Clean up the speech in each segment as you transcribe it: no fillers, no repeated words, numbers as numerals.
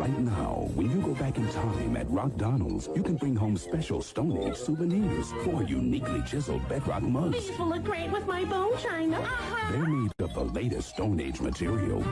Right now, when you go back in time at Rock Donald's, you can bring home special Stone Age souvenirs or uniquely chiseled bedrock mugs. These will look great with my bone china. They're made of the latest Stone Age material.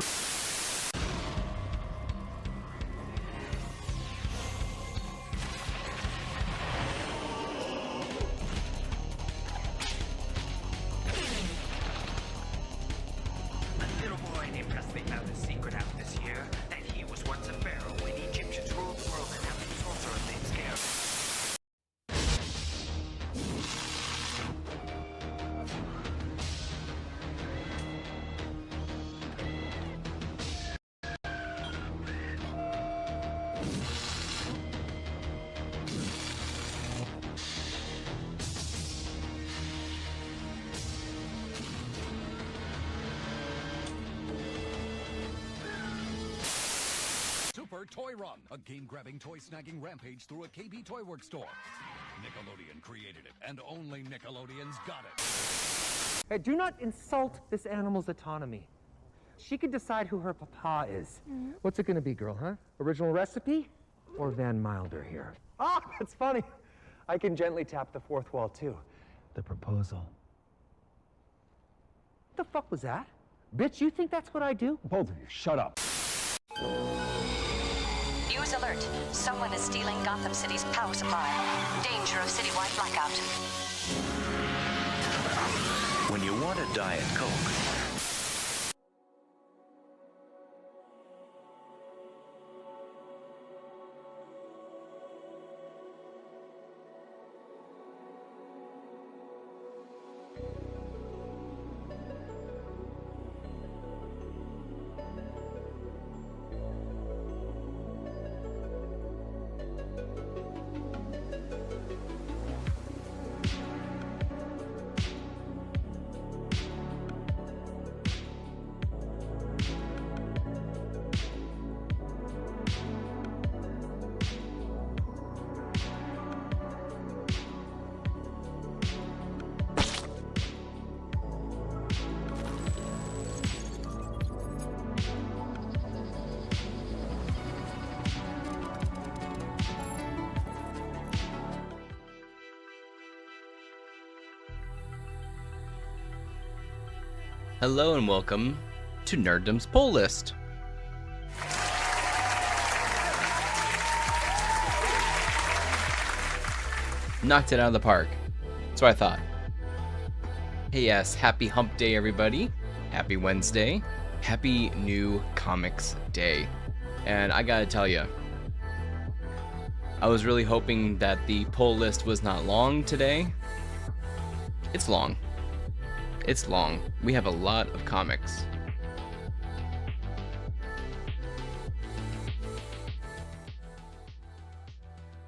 Super Toy Run, a game-grabbing, toy-snagging rampage through a KB Toy Works store. Nickelodeon created it, and only Nickelodeon's got it. Hey, do not insult this animal's autonomy. She can decide who her papa is. What's it gonna be, girl, huh? Original recipe or Van Milder here? Ah, that's funny. I can gently tap the fourth wall, too. The proposal. What the fuck was that? Bitch, you think that's what I do? Both of you, shut up. News alert. Someone is stealing Gotham City's power supply. Danger of citywide blackout. When you want a Diet Coke, Hello and welcome to Nerddom's Poll List. Knocked it out of the park. That's what I thought. Hey yes, happy hump day everybody. Happy Wednesday. Happy new comics day. And I gotta tell you, I was really hoping that the poll list was not long today. It's long. It's long. We have a lot of comics.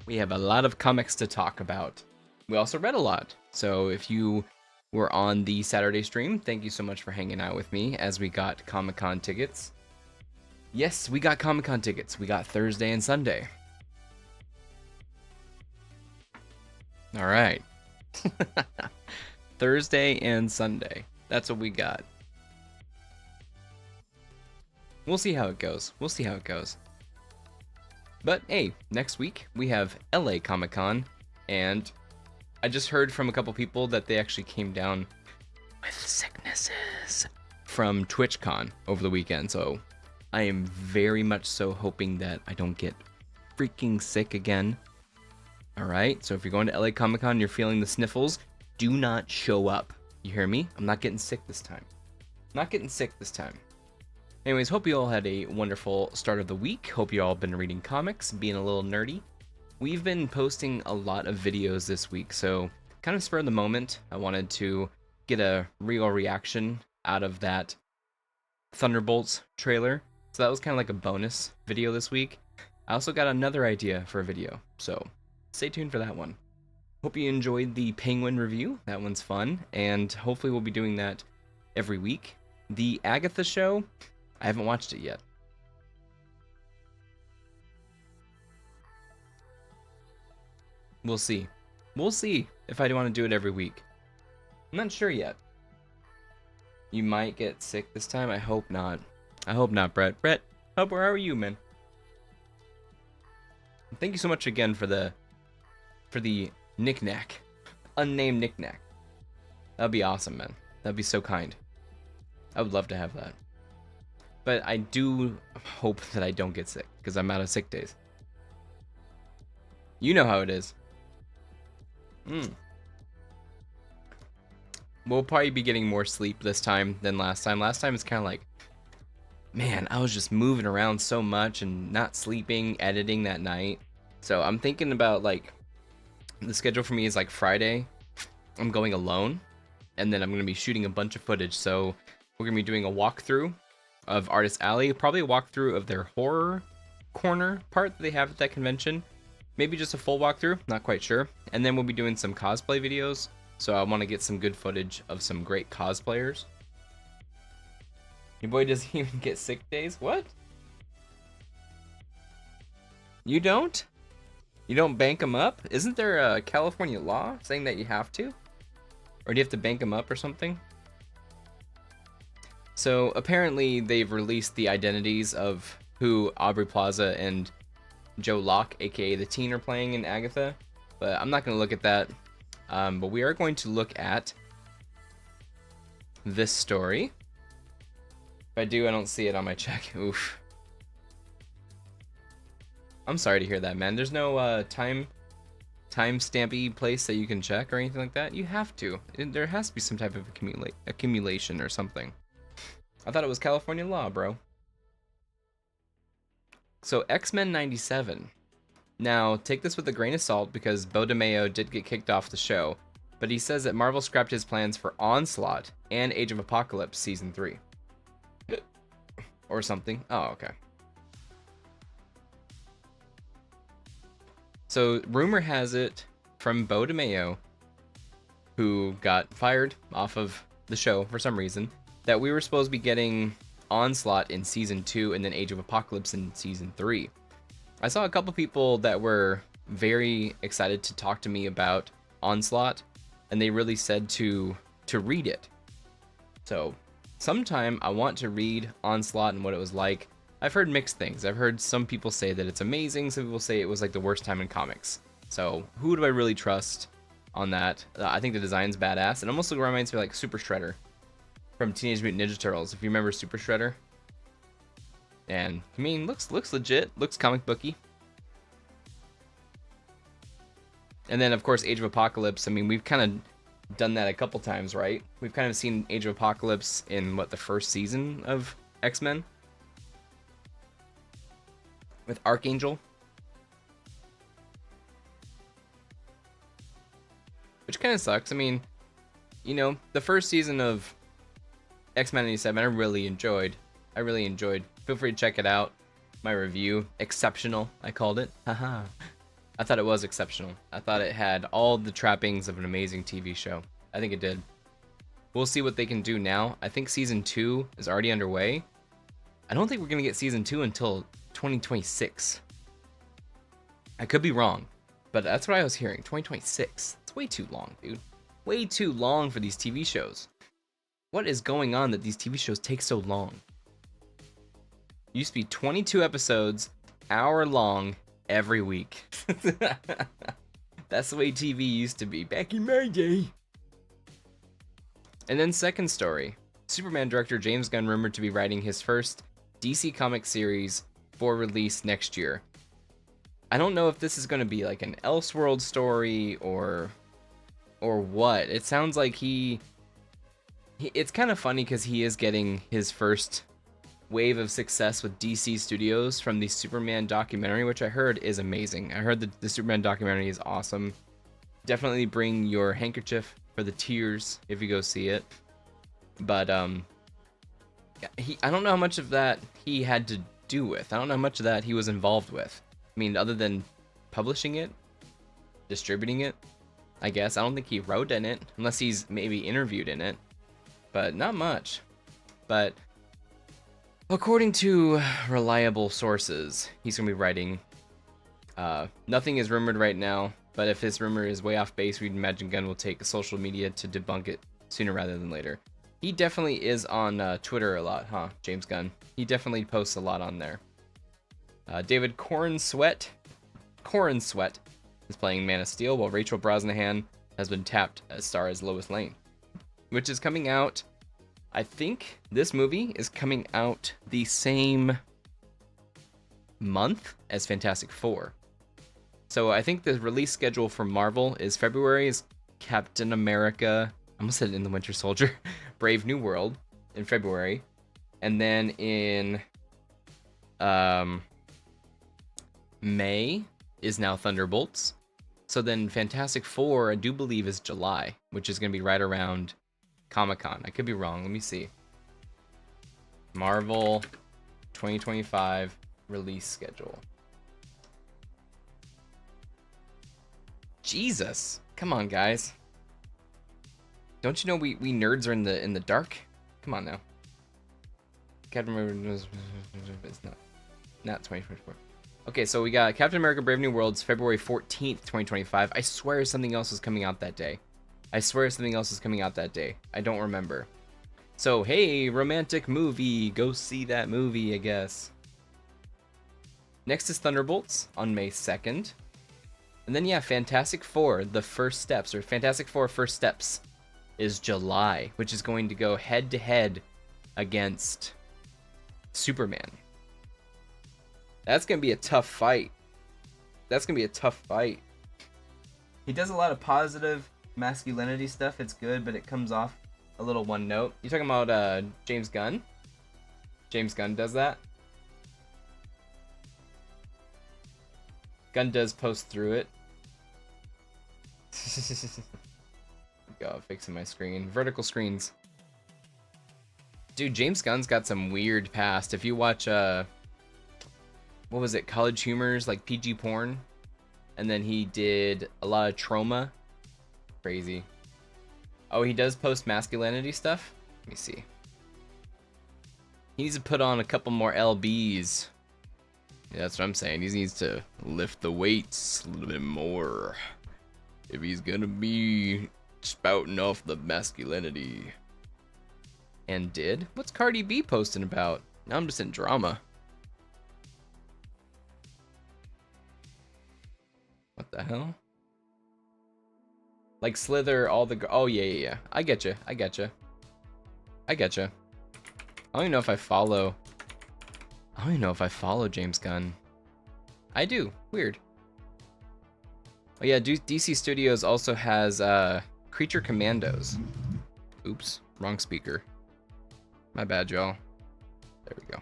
We have a lot of comics to talk about. We also read a lot. So if you were on the Saturday stream, thank you so much for hanging out with me as we got Comic-Con tickets. Yes, we got Comic-Con tickets. We got Thursday and Sunday. All right. Thursday and Sunday. That's what we got. We'll see how it goes. We'll see how it goes. But hey, next week we have LA Comic-Con, and I just heard from a couple people that they actually came down with sicknesses from TwitchCon over the weekend, so I am very much so hoping that I don't get freaking sick again. Alright, so if you're going to LA Comic-Con and you're feeling the sniffles, do not show up. You hear me? I'm not getting sick this time. Not getting sick this time. Anyways, hope you all had a wonderful start of the week. Hope you all have been reading comics, being a little nerdy. We've been posting a lot of videos this week, so kind of spur of the moment, I wanted to get a real reaction out of that Thunderbolts trailer. So that was kind of like a bonus video this week. I also got another idea for a video, so stay tuned for that one. Hope you enjoyed the Penguin review. That one's fun, and hopefully we'll be doing that every week. The Agatha show, I haven't watched it yet. We'll see. We'll see if I want to do it every week. I'm not sure yet. You might get sick this time. I hope not. I hope not, Brett. Brett, where are you, man? Thank you so much again for the knick-knack. Unnamed knick-knack. That'd be awesome, man. That'd be so kind. I would love to have that. But I do hope that I don't get sick, because I'm out of sick days. You know how it is. We'll probably be getting more sleep this time than last time. Last time it's kind of like, man, I was just moving around so much and not sleeping, editing that night. So I'm thinking about, like, the schedule for me is like Friday, I'm going alone, and then I'm going to be shooting a bunch of footage. So we're going to be doing a walkthrough of Artist Alley, probably a walkthrough of their horror corner part that they have at that convention. Maybe just a full walkthrough, not quite sure. And then we'll be doing some cosplay videos. So I want to get some good footage of some great cosplayers. Your boy doesn't even get sick days? What? You don't? You don't bank them up? Isn't there a California law saying that you have to? Or do you have to bank them up or something? So apparently they've released the identities of who Aubrey Plaza and Joe Locke, aka the teen, are playing in Agatha. But I'm not going to look at that. But we are going to look at this story. If I do, I don't see it on my check. Oof. I'm sorry to hear that, man. There's no time stampy place that you can check or anything like that. You have to. There has to be some type of accumulation or something. I thought it was California law, bro. So X-Men 97. Now, take this with a grain of salt because Beau DeMayo did get kicked off the show, but he says that Marvel scrapped his plans for Onslaught and Age of Apocalypse Season 3. Or something. Oh, okay. So, rumor has it from Beau DeMayo, who got fired off of the show for some reason, that we were supposed to be getting Onslaught in Season 2 and then Age of Apocalypse in Season 3. I saw a couple people that were very excited to talk to me about Onslaught, and they really said to read it. So, sometime I want to read Onslaught and what it was like. I've heard mixed things. I've heard some people say that it's amazing, some people say it was like the worst time in comics. So, who do I really trust on that? I think the design's badass. It almost reminds me of like Super Shredder from Teenage Mutant Ninja Turtles, if you remember Super Shredder. And I mean, looks legit, looks comic booky. And then of course Age of Apocalypse. I mean, we've kind of done that a couple times, right? We've kind of seen Age of Apocalypse in what, the first season of X-Men with Archangel, which kind of sucks. I mean, you know, the first season of X-Men 97 I really enjoyed. Feel free to check it out. My review, exceptional, I called it. Haha. I thought it was exceptional. I thought it had all the trappings of an amazing TV show. I think it did. We'll see what they can do now. I think Season 2 is already underway. I don't think we're going to get Season 2 until 2026. I could be wrong, but that's what I was hearing. 2026. It's way too long, dude. Way too long for these TV shows. What is going on that these TV shows take so long? Used to be 22 episodes, hour long, every week. That's the way TV used to be back in my day. And then second story. Superman director James Gunn rumored to be writing his first DC comic series for release next year. I don't know if this is going to be like an Elseworld story or what. It sounds like it's kind of funny because he is getting his first wave of success with DC Studios from the Superman documentary, which I heard is amazing. I heard the Superman documentary is awesome. Definitely bring your handkerchief for the tears if you go see it. But I don't know how much of that he had to do with. I don't know how much of that he was involved with. I mean, other than publishing it, distributing it, I guess. I don't think he wrote in it, unless he's maybe interviewed in it. But not much. But according to reliable sources, he's going to be writing. Nothing is rumored right now, but if this rumor is way off base, we'd imagine Gunn will take social media to debunk it sooner rather than later. He definitely is on Twitter a lot, huh, James Gunn? He definitely posts a lot on there. David Corn Sweat Corin Sweat is playing Man of Steel, while Rachel Brosnahan has been tapped as star as Lois Lane, which is coming out. I think this movie is coming out the same month as Fantastic Four. So I think the release schedule for Marvel is February is Captain America, I almost said In the Winter Soldier, Brave New World in February. And then in May is now Thunderbolts. So then Fantastic Four, I do believe, is July, which is going to be right around Comic-Con. I could be wrong. Let me see. Marvel 2025 release schedule. Jesus. Come on, guys. Don't you know we nerds are in the dark? Come on now. Captain America is not 2024. Okay, so we got Captain America Brave New World's February 14th, 2025. I swear something else was coming out that day. I don't remember. So, hey, romantic movie. Go see that movie, I guess. Next is Thunderbolts on May 2nd. And then, yeah, Fantastic Four, The First Steps, or Fantastic Four First Steps is July, which is going to go head-to-head against Superman. That's going to be a tough fight. He does a lot of positive masculinity stuff. It's good, but it comes off a little one note. You talking about James Gunn? James Gunn does that? Gunn does post through it. Go, fixing my screen. Vertical screens. Dude, James Gunn's got some weird past. If you watch what was it, College Humor's like PG porn, and then he did a lot of trauma. Crazy. Oh, he does post masculinity stuff. Let me see. He needs to put on a couple more lbs. Yeah, that's what I'm saying. He needs to lift the weights a little bit more if he's gonna be spouting off the masculinity. And did? What's Cardi B posting about? Now I'm just in drama. What the hell? Like Slither, all the... Oh, yeah. I get you. I don't even know if I follow... James Gunn. I do. Weird. Oh, yeah, DC Studios also has Creature Commandos. Oops. Wrong speaker. My bad, y'all. There we go.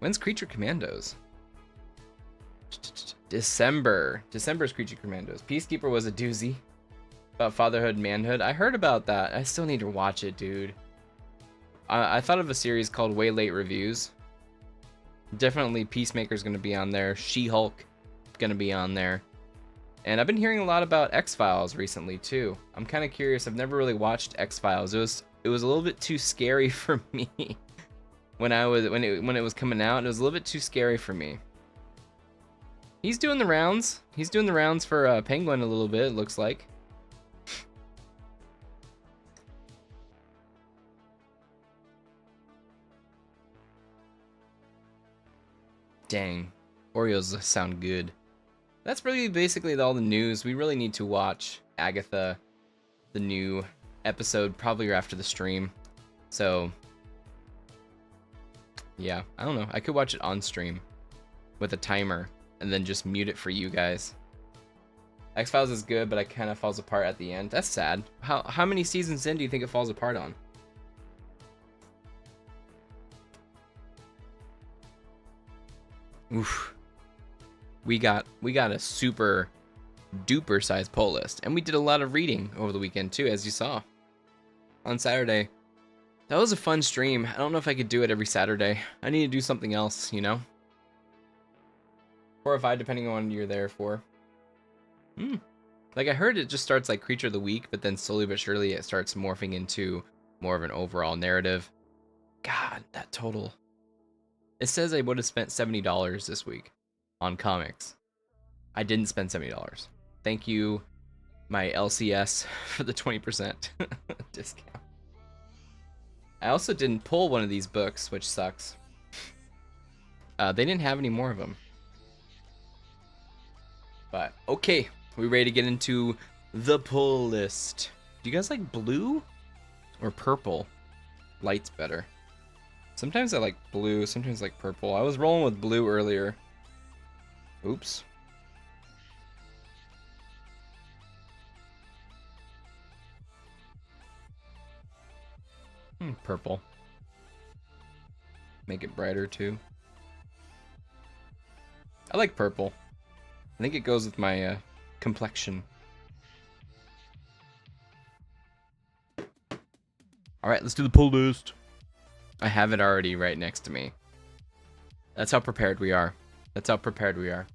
When's Creature Commandos? December's Creature Commandos. Peacekeeper was a doozy. About fatherhood, manhood. I heard about that. I still need to watch it, dude. I thought of a series called Way Late Reviews. Definitely Peacemaker's going to be on there. She-Hulk going to be on there. And I've been hearing a lot about X-Files recently, too. I'm kind of curious. I've never really watched X-Files. It was a little bit too scary for me. When it was coming out, it was a little bit too scary for me. He's doing the rounds. He's doing the rounds for Penguin a little bit, it looks like. Dang. Oreos sound good. That's really basically all the news. We really need to watch Agatha, the new episode, probably after the stream. So... yeah, I don't know. I could watch it on stream with a timer and then just mute it for you guys. X-Files is good, but it kind of falls apart at the end. That's sad. How many seasons in do you think it falls apart on? Oof. We got a super duper sized poll list, and we did a lot of reading over the weekend too, as you saw on Saturday. That was a fun stream. I don't know if I could do it every Saturday. I need to do something else, you know? 4 or 5, depending on what you're there for. Like, I heard it just starts like Creature of the Week, but then slowly but surely it starts morphing into more of an overall narrative. God, that total. It says I would have spent $70 this week on comics. I didn't spend $70. Thank you, my LCS, for the 20% discount. I also didn't pull one of these books, which sucks. They didn't have any more of them. But, okay. We ready to get into the pull list. Do you guys like blue or purple? Light's better. Sometimes I like blue, sometimes I like purple. I was rolling with blue earlier. Oops. Purple. Make it brighter too. I like purple. I think it goes with my complexion. Alright, let's do the pull list. I have it already right next to me. That's how prepared we are. That's how prepared we are.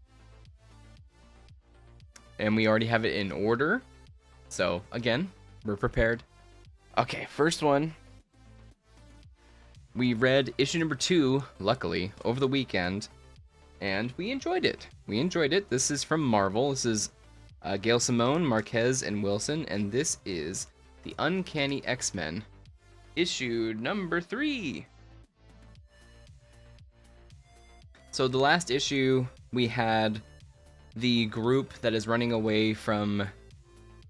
And we already have it in order. So, again, we're prepared. Okay, first one. We read issue number 2, luckily, over the weekend. And we enjoyed it. We enjoyed it. This is from Marvel. This is Gail Simone, Marquez, and Wilson. And this is The Uncanny X-Men, issue number 3. So the last issue, we had the group that is running away from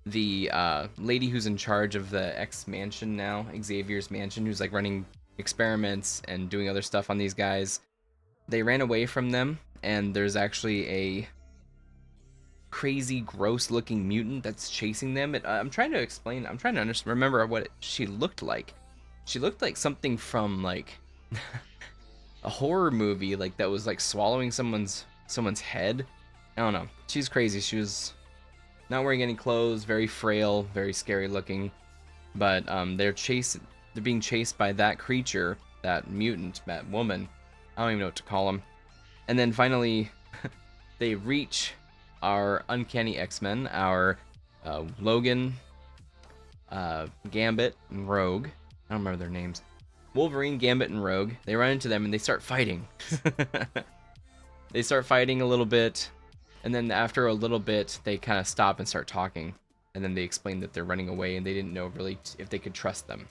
the lady who's in charge of the X mansion now, Xavier's mansion, who's like running experiments and doing other stuff on these guys. They ran away from them, and there's actually a crazy, gross-looking mutant that's chasing them. I'm trying to explain. I'm trying to remember what she looked like. She looked like something from like a horror movie, like that was like swallowing someone's head. I don't know. She's crazy. She was not wearing any clothes, very frail, very scary looking. But they're being chased by that creature, that mutant, that woman. I don't even know what to call them. And then finally, they reach our Uncanny X-Men, our Logan, Gambit, and Rogue. I don't remember their names. Wolverine, Gambit, and Rogue. They run into them and they start fighting. They start fighting a little bit, and then after a little bit, they kind of stop and start talking. And then they explain that they're running away and they didn't know really if they could trust them.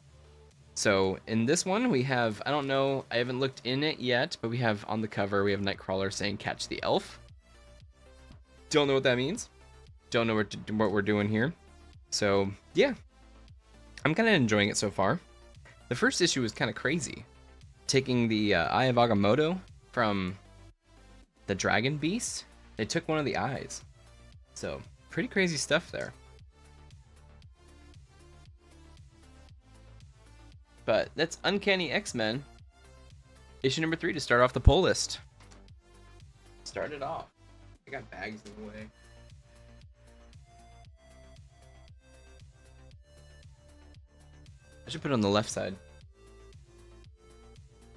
So in this one, we have, I don't know, I haven't looked in it yet, but we have on the cover, we have Nightcrawler saying catch the elf. Don't know what that means. Don't know what we're doing here. So yeah, I'm kind of enjoying it so far. The first issue was kind of crazy. Taking the Eye of Agamotto from the Dragon Beast, they took one of the eyes. So pretty crazy stuff there. But that's Uncanny X-Men, issue number 3 to start off the pull list. Start it off. I got bags in the way. I should put it on the left side.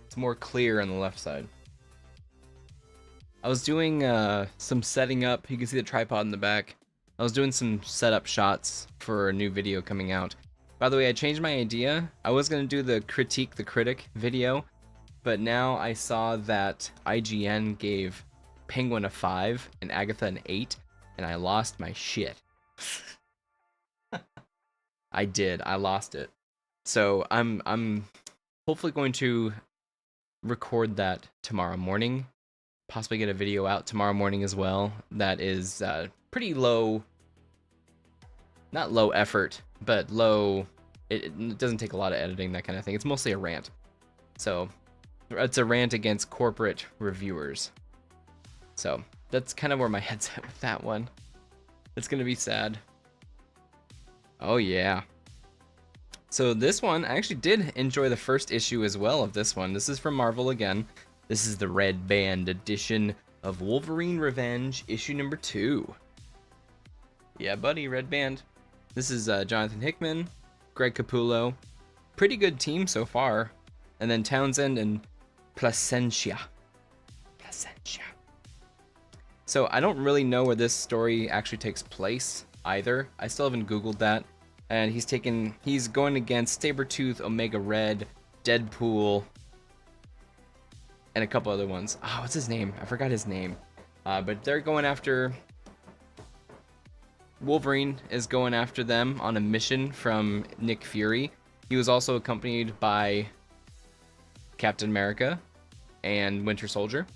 It's more clear on the left side. I was doing some setting up. You can see the tripod in the back. I was doing some setup shots for a new video coming out. By the way, I changed my idea. I was going to do the Critique the Critic video, but now I saw that IGN gave Penguin a 5 and Agatha an 8, and I lost my shit. I did. I lost it. So I'm hopefully going to record that tomorrow morning. Possibly get a video out tomorrow morning as well. That is pretty low, not low effort, but low. It doesn't take a lot of editing, that kind of thing. It's mostly a rant. So it's a rant against corporate reviewers. So that's kind of where my head's at with that one. It's gonna be sad. Oh yeah. So this one, I actually did enjoy the first issue as well of this one. This is from Marvel again. This is the Red Band edition of Wolverine Revenge, issue number 2. Yeah, buddy, Red Band. This is Jonathan Hickman, Greg Capullo. Pretty good team so far. And then Townsend and Placentia. So I don't really know where this story actually takes place either. I still haven't Googled that. And he's going against Sabretooth, Omega Red, Deadpool, and a couple other ones. Oh, what's his name? I forgot his name. But they're going after... Wolverine is going after them on a mission from Nick Fury. He was also accompanied by Captain America and Winter Soldier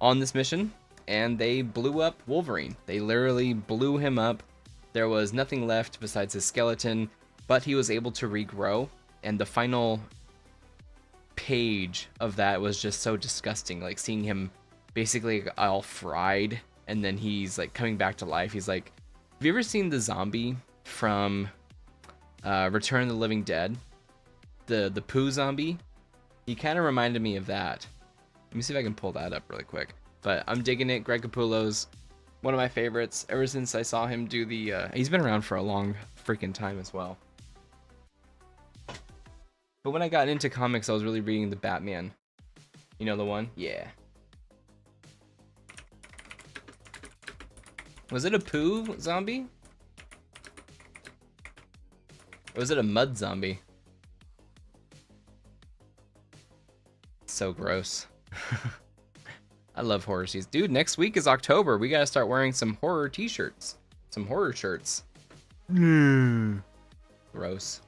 on this mission, and they blew up Wolverine. They literally blew him up. There was nothing left besides his skeleton, but he was able to regrow, and the final page of that was just so disgusting, like seeing him basically all fried, and then he's like coming back to life. He's like, have you ever seen the zombie from Return of the Living Dead? The poo zombie? He kind of reminded me of that. Let me see if I can pull that up really quick. But I'm digging it. Greg Capullo's one of my favorites ever since I saw him do the... he's been around for a long freaking time as well. But when I got into comics, I was really reading the Batman. You know the one? Yeah. Was it a poo zombie? Or was it a mud zombie? So gross. I love horror seasons. Dude, next week is October. We gotta start wearing some horror t-shirts. Some horror shirts. Gross.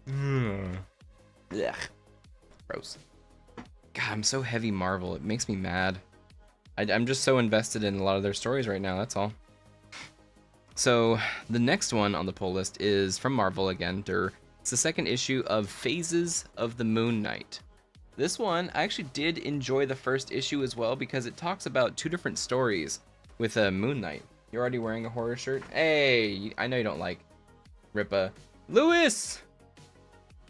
Ugh. Gross. God, I'm so heavy Marvel. It makes me mad. I'm just so invested in a lot of their stories right now, that's all. So, the next one on the pull list is from Marvel again. It's the second issue of Phases of the Moon Knight. This one, I actually did enjoy the first issue as well because it talks about two different stories with a Moon Knight. You're already wearing a horror shirt? Hey, I know you don't like Rippa. Lewis!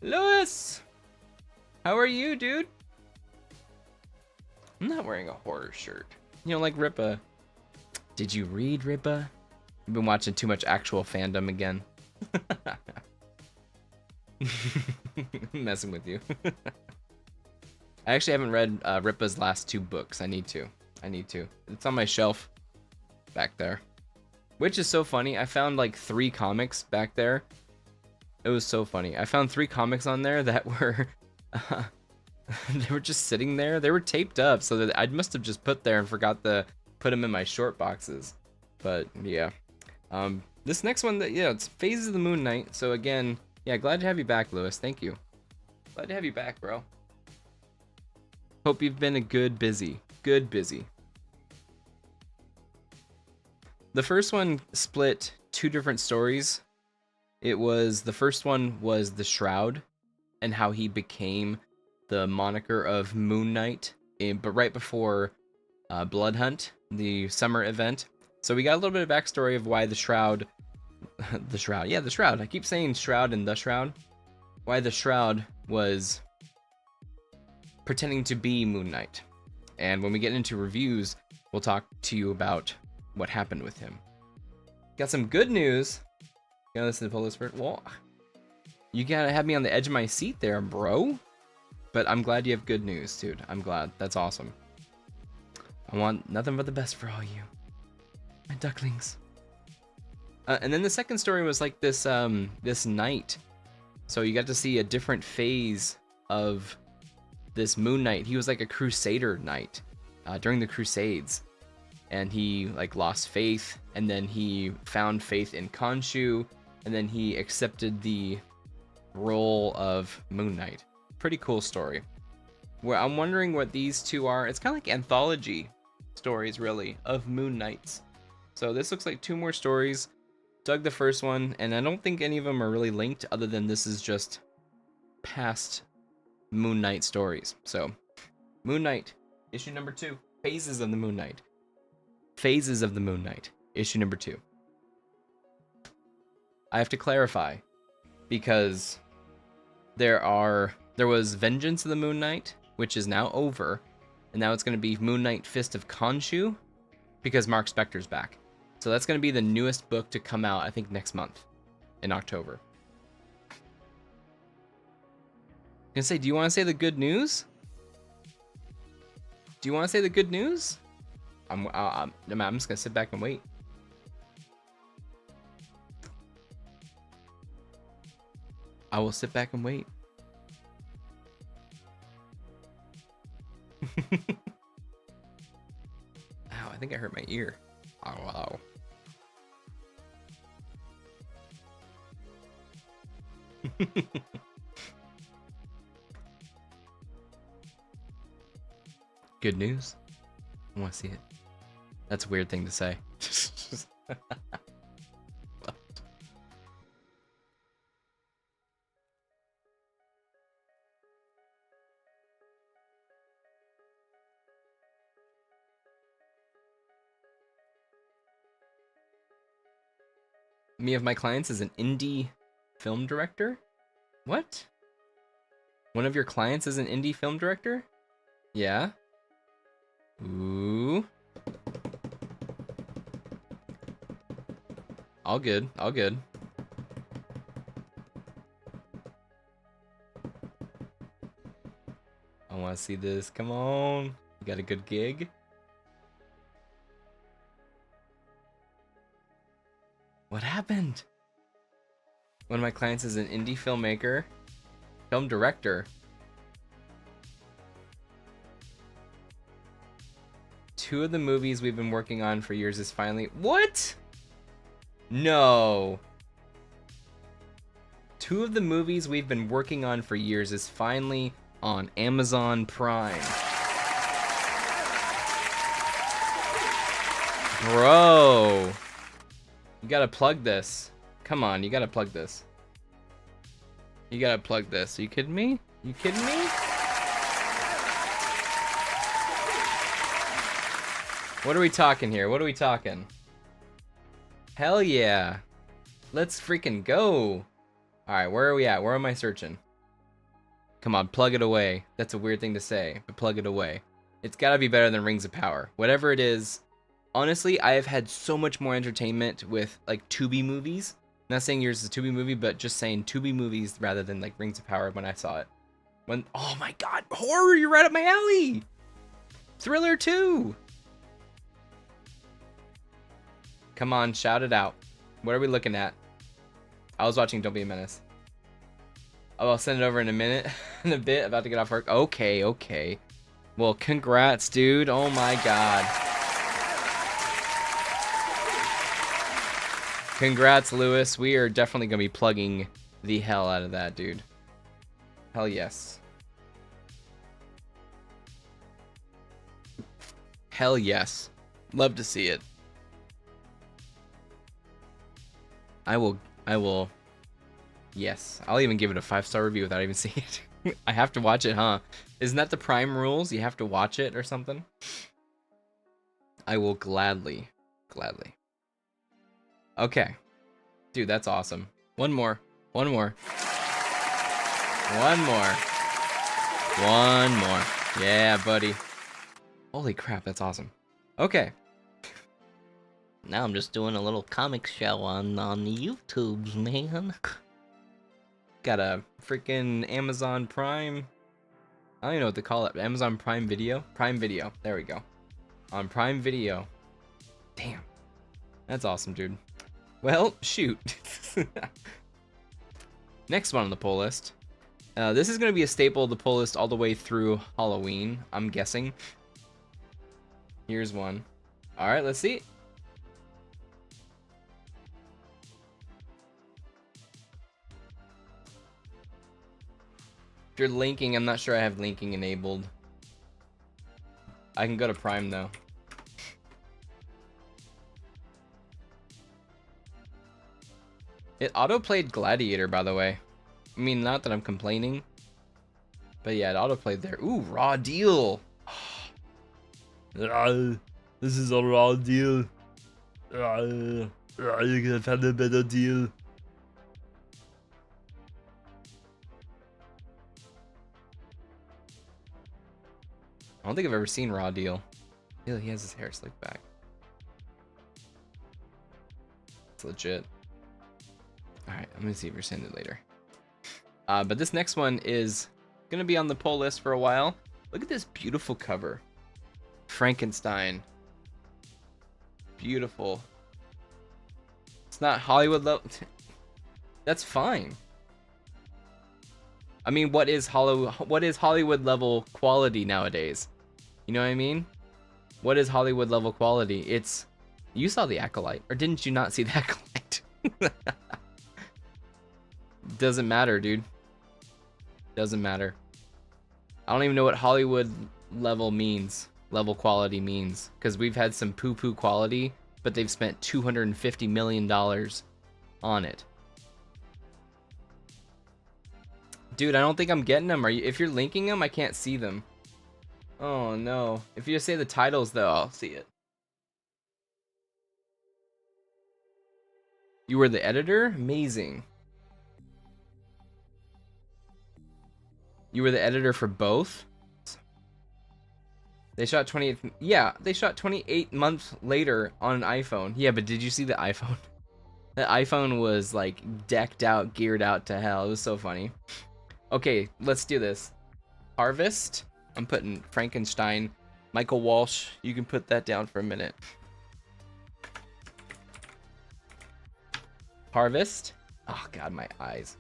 Lewis! How are you, dude? I'm not wearing a horror shirt. You know, like Rippa. Did you read Rippa? You've been watching too much actual fandom again. I'm messing with you. I actually haven't read Rippa's last two books. I need to. It's on my shelf back there. Which is so funny. I found like 3 comics back there. It was so funny. I found 3 comics on there that were... they were just sitting there. They were taped up, so that I must have just put there and forgot to put them in my short boxes. But yeah. This next one, it's Phases of the Moon Knight. So again, yeah, glad to have you back, Lewis. Thank you. Glad to have you back, bro. Hope you've been a good busy. The first one split 2 different stories. The first one was the Shroud and how he became the moniker of Moon Knight, but right before Blood Hunt, the summer event. So we got a little bit of backstory of why the Shroud, the Shroud. I keep saying Shroud and the Shroud. Why the Shroud was pretending to be Moon Knight. And when we get into reviews, we'll talk to you about what happened with him. Got some good news. You gotta listen to Police Spirit. Well, you gotta have me on the edge of my seat there, bro. But I'm glad you have good news, dude. I'm glad. That's awesome. I want nothing but the best for all you. My ducklings. And then the second story was like this knight. So you got to see a different phase of this Moon Knight. He was like a crusader knight during the Crusades. And he like lost faith, and then he found faith in Khonshu, and then he accepted the role of Moon Knight. Pretty cool story. Where I'm wondering what these two are. It's kind of like anthology stories, really, of Moon Knights. So this looks like 2 more stories. Dug the first one, and I don't think any of them are really linked, other than this is just past Moon Knight stories. So, Moon Knight, issue number 2. Phases of the Moon Knight. Phases of the Moon Knight, issue number 2. I have to clarify, because there was Vengeance of the Moon Knight, which is now over, and now it's going to be Moon Knight Fist of Khonshu, because Mark Spector's back. So that's going to be the newest book to come out, I think, next month, in October. I'm gonna say, do you want to say the good news? Do you want to say the good news? I'm just gonna sit back and wait. I will sit back and wait. Ow, I think I hurt my ear. Oh, wow. Good news. I want to see it. That's a weird thing to say. Me of my clients is an indie film director? What? One of your clients is an indie film director? Yeah. Ooh. All good, all good. I want to see this. Come on. You got a good gig? What happened? One of my clients is an indie filmmaker, film director. Two of the movies we've been working on for years is finally... What? No. Two of the movies we've been working on for years is finally on Amazon Prime. Bro. You gotta plug this. Come on, you gotta plug this. You gotta plug this. Are you kidding me? You kidding me? What are we talking here? What are we talking? Hell yeah. Let's freaking go. Alright, where are we at? Where am I searching? Come on, plug it away. That's a weird thing to say, but plug it away. It's gotta be better than Rings of Power. Whatever it is. Honestly, I have had so much more entertainment with like Tubi movies. Not saying yours is a Tubi movie, but just saying Tubi movies rather than like Rings of Power when I saw it. Oh my god, horror, you're right up my alley! Thriller 2! Come on, shout it out. What are we looking at? I was watching Don't Be a Menace. Oh, I'll send it over in a minute, in a bit, about to get off work. Okay, okay. Well, congrats, dude. Oh my god. Congrats, Lewis. We are definitely going to be plugging the hell out of that, dude. Hell yes. Hell yes. Love to see it. I will. Yes. I'll even give it a 5-star review without even seeing it. I have to watch it, huh? Isn't that the Prime rules? You have to watch it or something? I will gladly. Okay. Dude, that's awesome. One more. Yeah, buddy. Holy crap, that's awesome. Okay. Now I'm just doing a little comic show on the YouTubes, man. Got a freaking Amazon Prime. I don't even know what to call it. Amazon Prime Video? Prime Video. There we go. On Prime Video. Damn. That's awesome, dude. Well, shoot. Next one on the pull list. This is going to be a staple of the pull list all the way through Halloween, I'm guessing. Here's one. Alright, let's see. If you're linking, I'm not sure I have linking enabled. I can go to Prime though. It auto-played Gladiator, by the way. I mean, not that I'm complaining. But yeah, it auto-played there. Ooh, raw deal. This is a raw deal. You could have had a better deal. I don't think I've ever seen Raw Deal. Yeah, he has his hair slicked back. It's legit. Alright, I'm gonna see if you're sending it later. But this next one is gonna be on the poll list for a while. Look at this beautiful cover. Frankenstein. Beautiful. It's not Hollywood level. That's fine. I mean, what is Hollywood level quality nowadays? You know what I mean? What is Hollywood level quality? It's... You saw The Acolyte, or didn't you not see The Acolyte? Doesn't matter, dude. Doesn't matter. I don't even know what Hollywood level means. level quality means, because we've had some poo-poo quality, but they've spent $250 million on it. Dude, I don't think I'm getting them. Are you? If you're linking them, I can't see them. Oh no. If you just say the titles though, I'll see it. You were the editor? Amazing. You were the editor for both? They shot 28. Yeah, they shot 28 months later on an iPhone. Yeah, but did you see the iPhone? The iPhone was like decked out, geared out to hell. It was so funny. Okay, let's do this. Harvest. I'm putting Frankenstein. Michael Walsh. You can put that down for a minute. Harvest. Oh god, my eyes.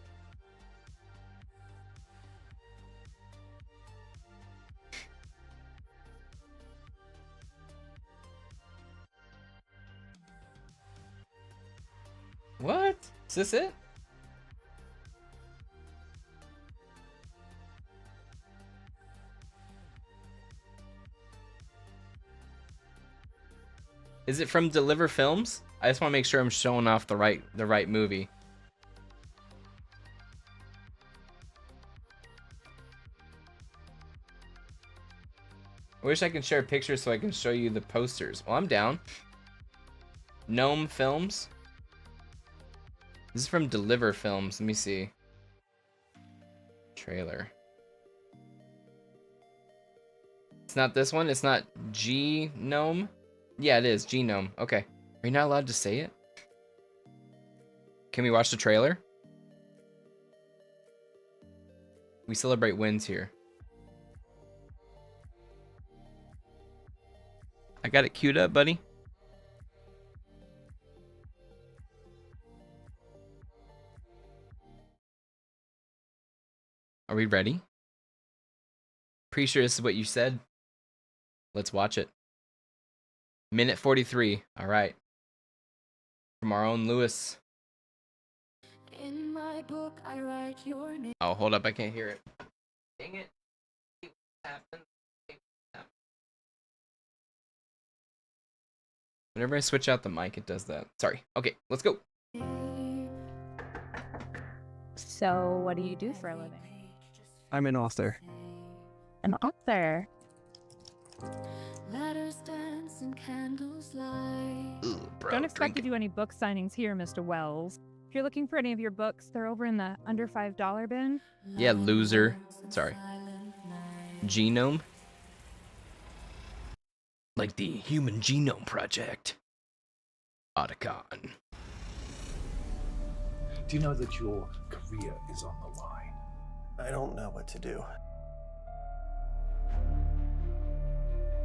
What? Is this it? Is it from Deliver Films? I just want to make sure I'm showing off the right movie. I wish I could share pictures so I can show you the posters. Well, I'm down. Gnome Films. This is from Deliver Films. Let me see. Trailer. It's not this one. It's not Gnome. Yeah, it is Gnome. Okay. Are you not allowed to say it? Can we watch the trailer? We celebrate wins here. I got it queued up, buddy. Are we ready? Pretty sure this is what you said. Let's watch it. Minute 43. All right. From our own Lewis. In my book, I write your name. Oh, hold up. I can't hear it. Dang it. What happened? Whenever I switch out the mic, it does that. Sorry. Okay, let's go. So, what do you do for a living? I'm an author. An author? Letters dance and candles light. Ooh, bro, Don't expect to do any book signings here, Mr. Wells. If you're looking for any of your books, they're over in the under $5 bin. Yeah, loser. Sorry. Genome? Like the Human Genome Project. Otacon. Do you know that your career is on the line? I don't know what to do.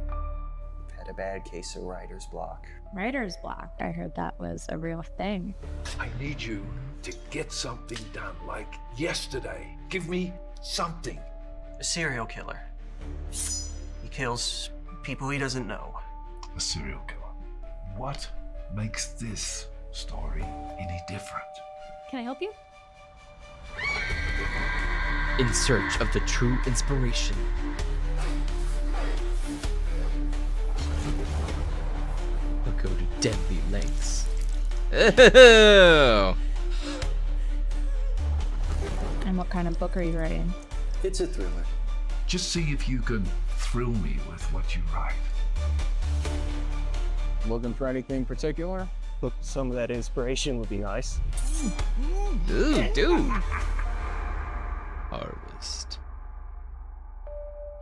I've had a bad case of writer's block. Writer's block. I heard that was a real thing. I need you to get something done, like yesterday. Give me something. A serial killer. He kills people he doesn't know. A serial killer. What makes this story any different? Can I help you? In search of the true inspiration. They'll go to deadly lengths. Oh. And what kind of book are you writing? It's a thriller. Just see if you can thrill me with what you write. Looking for anything particular? Look, some of that inspiration would be nice. Ooh, dude. Harvest.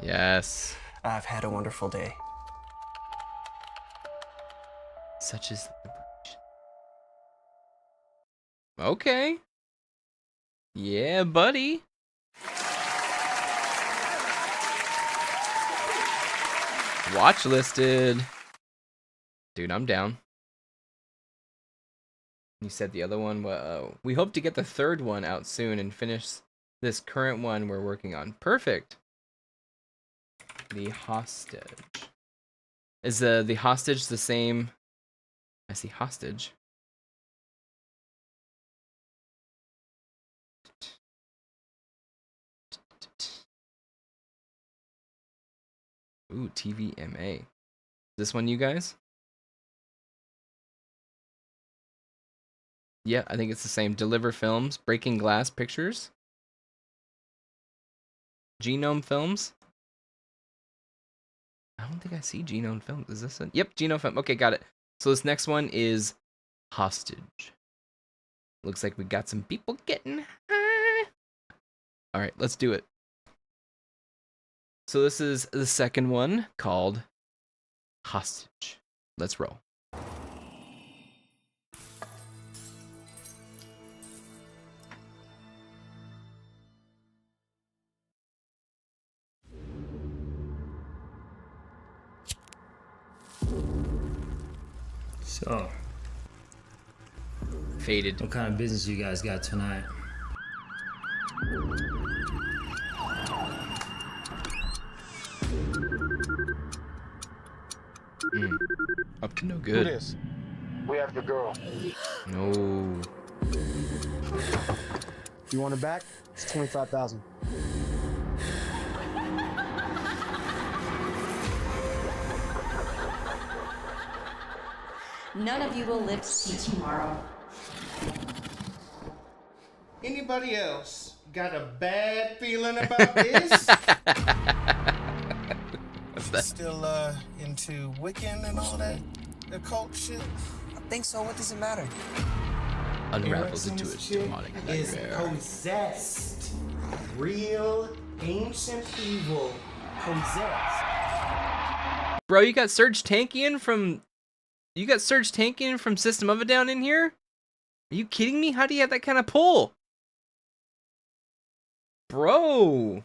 Yes. I've had a wonderful day. Such is liberation. Okay. Yeah, buddy. Watch listed. Dude, I'm down. You said the other one. Well, we hope to get the third one out soon and finish this current one we're working on. Perfect. The hostage. Is the hostage the same? I see hostage. Ooh, TVMA. This one, you guys? Yeah, I think it's the same. Deliver Films, Breaking Glass Pictures, Genome Films. I don't think I see Genome Films. Is this it? Yep, Genome Film. Okay, got it. So this next one is Hostage. Looks like we got some people getting high. All right, let's do it. So this is the second one called Hostage. Let's roll. So, Faded. What kind of business you guys got tonight? Up to no good. Who this? We have the girl. No. You want it back? It's 25,000. None of you will live to see tomorrow. Anybody else got a bad feeling about this? What's that? Still into Wiccan and all that occult shit? I think so. What does it matter? Unravels into a demonic Is nightmare. possessed. Real ancient evil possessed. Bro, you got Serge Tankian from System of a Down in here? Are you kidding me? How do you have that kind of pull? Bro.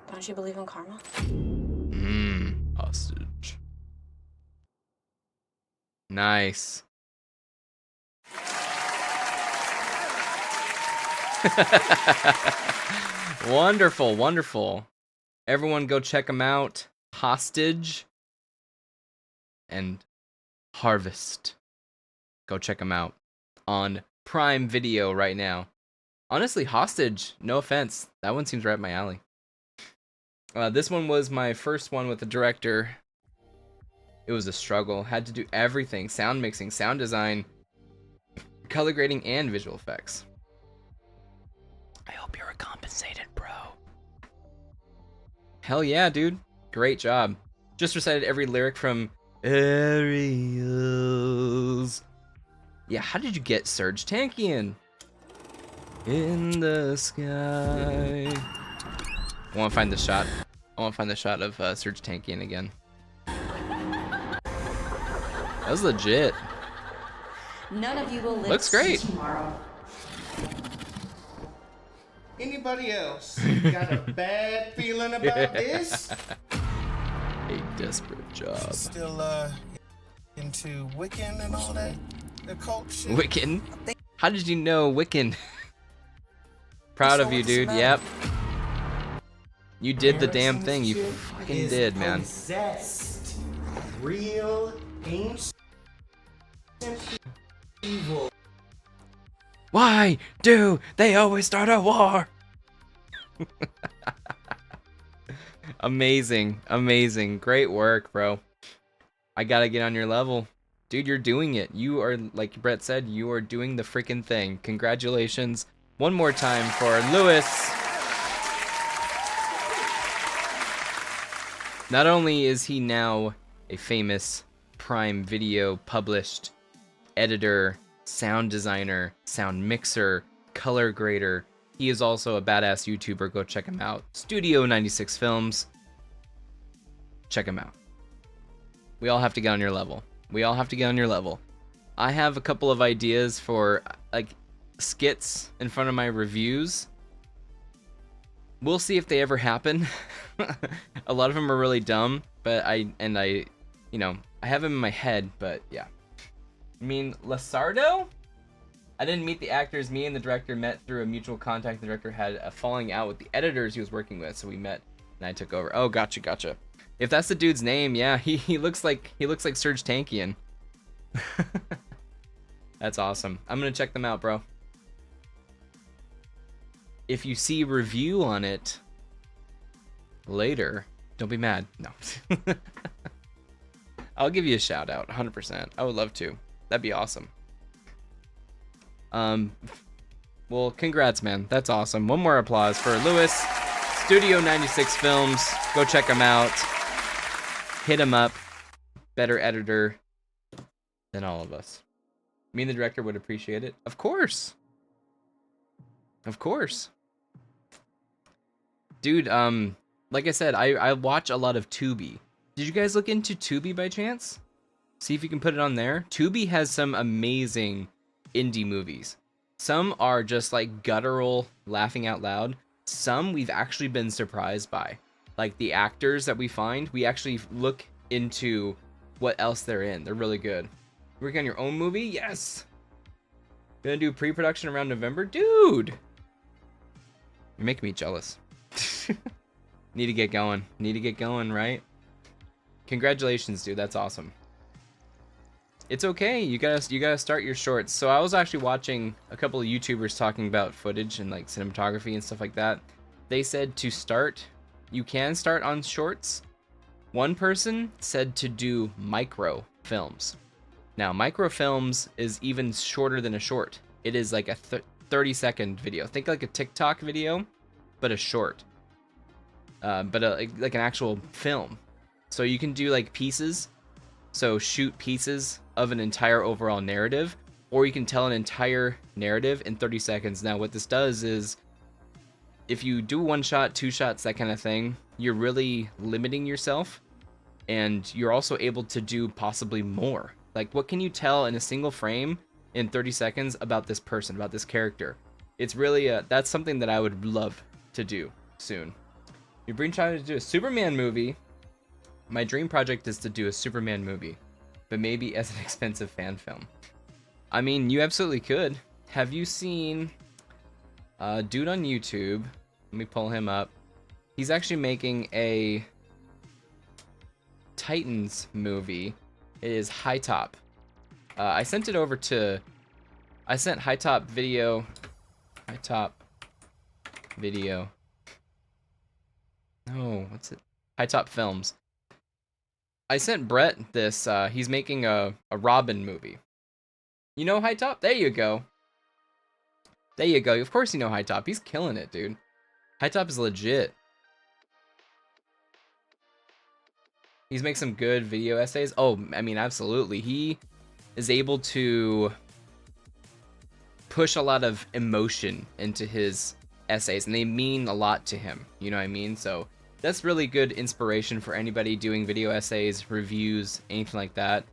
Don't you believe in karma? Hostage. Nice. Wonderful, wonderful. Everyone go check them out. Hostage and Harvest. Go check them out on Prime Video right now. Honestly, Hostage, no offense, that one seems right up my alley. This one was my first one with the director. It was a struggle. Had to do everything. Sound mixing, sound design, color grading, and visual effects. I hope you were compensated, bro. Hell yeah, dude. Great job. Just recited every lyric from Aerials. Yeah, how did you get Serge Tankian? In the sky. I want to find the shot. I want to find the shot of Serge Tankian again. That was legit. None of you will live Looks to great. see tomorrow. Anybody else got a bad feeling about this? A desperate job. Still into Wiccan and all that occult shit? Wiccan? How did you know Wiccan? Proud of you, dude. Yep. You did the damn thing. You fucking did, man. Possessed. Real ancient evil. Why do they always start a war? Amazing. Amazing. Great work, bro. I gotta get on your level. Dude, you're doing it. You are, like Brett said, you are doing the freaking thing. Congratulations. One more time for Lewis. Not only is he now a famous Prime Video published editor, sound designer, sound mixer, color grader, he is also a badass YouTuber. Go check him out. Studio 96 Films. Check him out. We all have to get on your level. We all have to get on your level. I have a couple of ideas for like skits in front of my reviews. We'll see if they ever happen. A lot of them are really dumb, but I you know, I have them in my head, but yeah. I mean, Lasardo? I didn't meet the actors. Me and the director met through a mutual contact. The director had a falling out with the editors he was working with, so we met and I took over. Oh, gotcha. If that's the dude's name, yeah, he looks like Serge Tankian. That's awesome. I'm gonna check them out, bro. If you see review on it later, don't be mad. No. I'll give you a shout out, 100%. I would love to. That'd be awesome. Well, congrats, man. That's awesome. One more applause for Lewis. Studio 96 Films. Go check him out. Hit him up. Better editor than all of us. Me and the director would appreciate it. Of course. Of course. Dude, like I said, I watch a lot of Tubi. Did you guys look into Tubi by chance? See if you can put it on there. Tubi has some amazing indie movies. Some are just like guttural, laughing out loud. Some we've actually been surprised by. Like the actors that we find, we actually look into what else they're in. They're really good. Working on your own movie? Yes. Gonna do pre-production around November? Dude! You're making me jealous. Need to get going. Need to get going, right? Congratulations, dude. That's awesome. It's okay. You gotta start your shorts. So I was actually watching a couple of YouTubers talking about footage and like cinematography and stuff like that. They said to start, you can start on shorts. One person said to do micro films. Now, micro films is even shorter than a short. It is like a 30-second video. Think like a TikTok video, but a short. Like an actual film. So you can do like pieces. So shoot pieces of an entire overall narrative, or you can tell an entire narrative in 30 seconds. Now, what this does is, if you do one shot, two shots, that kind of thing, you're really limiting yourself, and you're also able to do possibly more. Like, what can you tell in a single frame in 30 seconds about this person, about this character? It's really that's something that I would love to do soon. Your brainchild is to do a Superman movie. My dream project is to do a Superman movie, but maybe as an expensive fan film. I mean, you absolutely could. Have you seen a dude on YouTube? Let me pull him up. He's actually making a Titans movie. It is High Top. I sent it over to... I sent High Top Video... High Top Video... No, what's it? High Top Films. I sent Brett this. He's making a Robin movie. You know High Top? There you go. There you go. Of course you know High Top. He's killing it, dude. High Top is legit. He's making some good video essays. Oh, I mean, absolutely. He is able to push a lot of emotion into his essays, and they mean a lot to him. You know what I mean? So that's really good inspiration for anybody doing video essays, reviews, anything like that.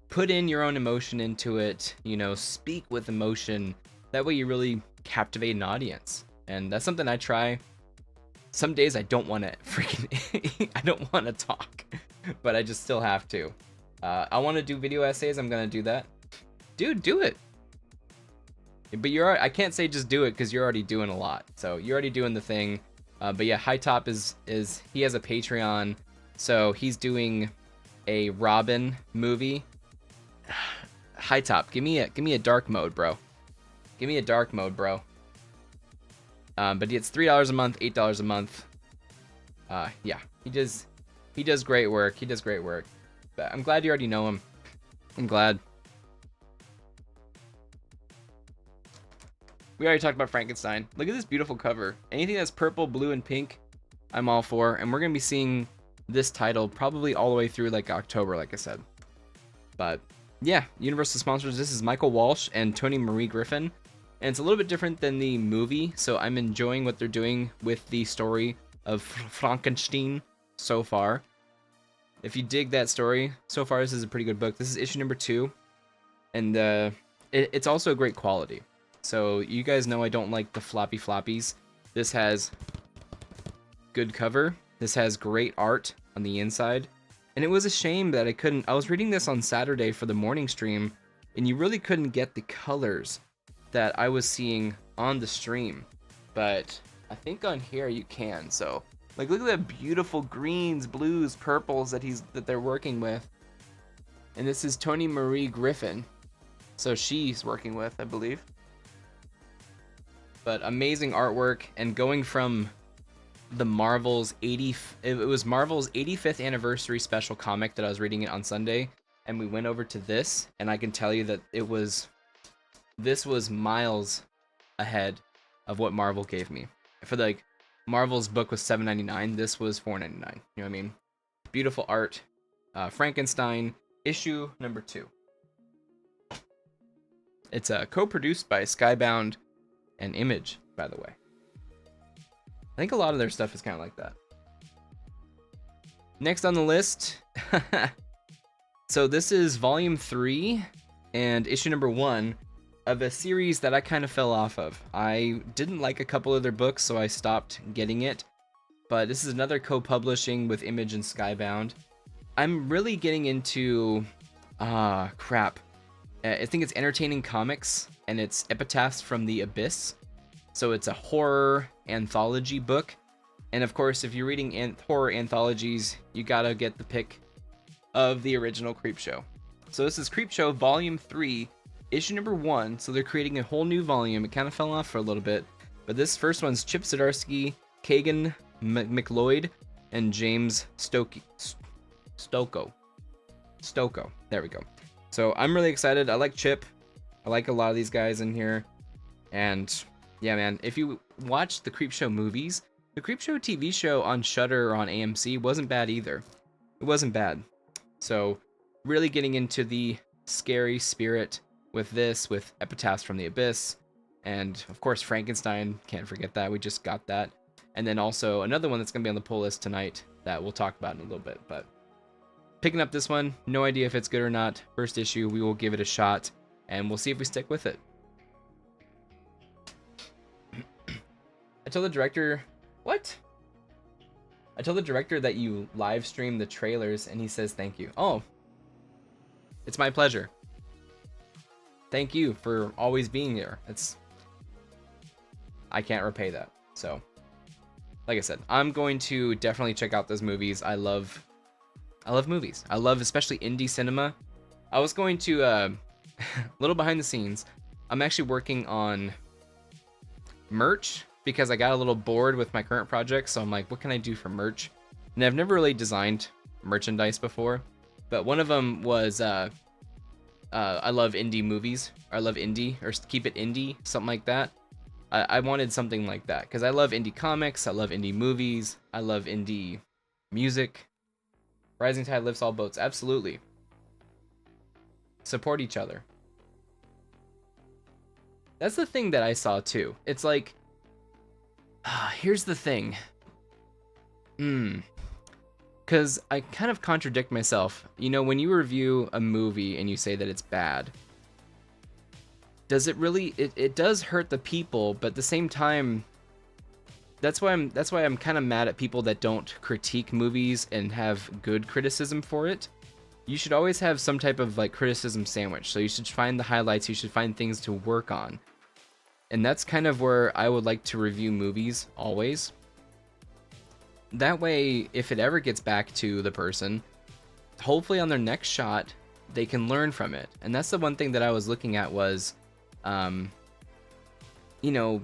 Put in your own emotion into it, you know, speak with emotion. That way you really captivate an audience. And that's something I try. Some days I don't want to freaking, I don't want to talk, but I just still have to. I want to do video essays. I'm going to do that. Dude, do it. But I can't say just do it because you're already doing a lot. So you're already doing the thing. But yeah, High Top is he has a Patreon, so he's doing a Robin movie. High Top, give me a dark mode, bro. Give me a dark mode, bro. But it's $3 a month, $8 a month. Yeah, he does great work. He does great work. But I'm glad you already know him. I'm glad. We already talked about Frankenstein. Look at this beautiful cover. Anything that's purple, blue, and pink, I'm all for. And we're going to be seeing this title probably all the way through like October, like I said. But yeah, Universal sponsors. This is Michael Walsh and Tony Marie Griffin. And it's a little bit different than the movie, so I'm enjoying what they're doing with the story of Frankenstein so far. If you dig that story, so far this is a pretty good book. This is issue number 2. And it's also great quality. So you guys know I don't like the floppy floppies. This has good cover. This has great art on the inside. And it was a shame that I was reading this on Saturday for the morning stream, and you really couldn't get the colors that I was seeing on the stream. But I think on here you can. So Like, look at the beautiful greens, blues, purples that they're working with. And this is Toni Marie Griffin. So she's working with, I believe. But amazing artwork, and going from the Marvel's it was Marvel's 85th anniversary special comic that I was reading it on Sunday, and we went over to this, and I can tell you that this was miles ahead of what Marvel gave me. For like Marvel's book was $7.99, this was $4.99. You know what I mean? Beautiful art. Frankenstein, issue number 2. It's co-produced by Skybound and Image, by the way. I think a lot of their stuff is kind of like that. Next on the list, so this is volume 3 and issue number 1 of a series that I kind of fell off of. I didn't like a couple of their books, so I stopped getting it. But this is another co-publishing with Image and Skybound. I'm really getting into, crap. I think it's Entertaining Comics, and it's Epitaphs from the Abyss. So it's a horror anthology book. And of course, if you're reading horror anthologies, you gotta get the pick of the original Creepshow. So this is Creepshow Volume 3, issue number 1. So they're creating a whole new volume. It kind of fell off for a little bit. But this first one's Chip Zdarsky, Kagan McLeod, and James Stocco. There we go. So I'm really excited. I like Chip. I like a lot of these guys in here. And yeah, man, if you watch the Creepshow movies, the Creepshow TV show on Shudder or on AMC wasn't bad either. It wasn't bad. So really getting into the scary spirit with this, with Epitaphs from the Abyss, and of course Frankenstein, can't forget that, we just got that. And then also another one that's going to be on the pull list tonight that we'll talk about in a little bit. But picking up this one, no idea if it's good or not. First issue, we will give it a shot, and we'll see if we stick with it. I told the director, what? I told the director that you live stream the trailers, and he says thank you. Oh, it's my pleasure. Thank you for always being here. I can't repay that. So, like I said, I'm going to definitely check out those movies. I love movies. I love especially indie cinema. I was going to, a little behind the scenes, I'm actually working on merch because I got a little bored with my current project. So I'm like, what can I do for merch? And I've never really designed merchandise before, but one of them was, I love indie movies. Or I love indie, or keep it indie, something like that. I wanted something like that because I love indie comics. I love indie movies. I love indie music. Rising tide lifts all boats. Absolutely. Support each other. That's the thing that I saw too. It's like, here's the thing. Because I kind of contradict myself. You know, when you review a movie and you say that it's bad, does it really? It does hurt the people, but at the same time, that's why I'm kind of mad at people that don't critique movies and have good criticism for it. You should always have some type of like criticism sandwich. So you should find the highlights. You should find things to work on. And that's kind of where I would like to review movies always. That way, if it ever gets back to the person, hopefully on their next shot, they can learn from it. And that's the one thing that I was looking at was, you know,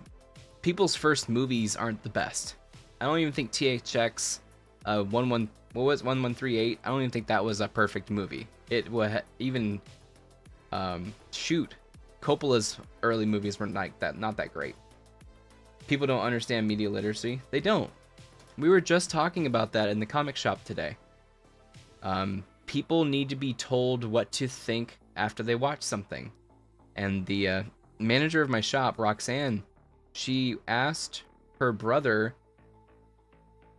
people's first movies aren't the best. I don't even think THX 1138, I don't even think that was a perfect movie. It was even shoot, Coppola's early movies were not that great. People don't understand media literacy. They don't. We were just talking about that in the comic shop today. People need to be told what to think after they watch something. And the manager of my shop, Roxanne, she asked her brother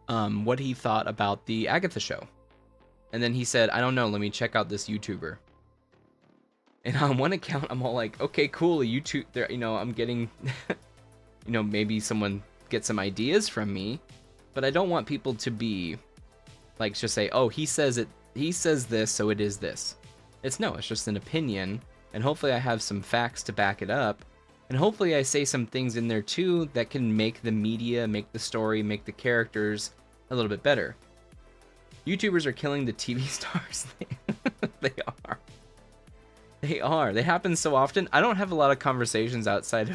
what he thought about the Agatha show. And then he said, I don't know, let me check out this YouTuber. And on one account, I'm all like, okay, cool, YouTube, there, you know, I'm getting, you know, maybe someone gets some ideas from me, but I don't want people to be like, just say, oh, he says this, so it is this. It's just an opinion, and hopefully I have some facts to back it up, and hopefully I say some things in there too that can make the media, make the story, make the characters a little bit better. YouTubers are killing the TV stars. They are. They are. They happen so often. I don't have a lot of conversations outside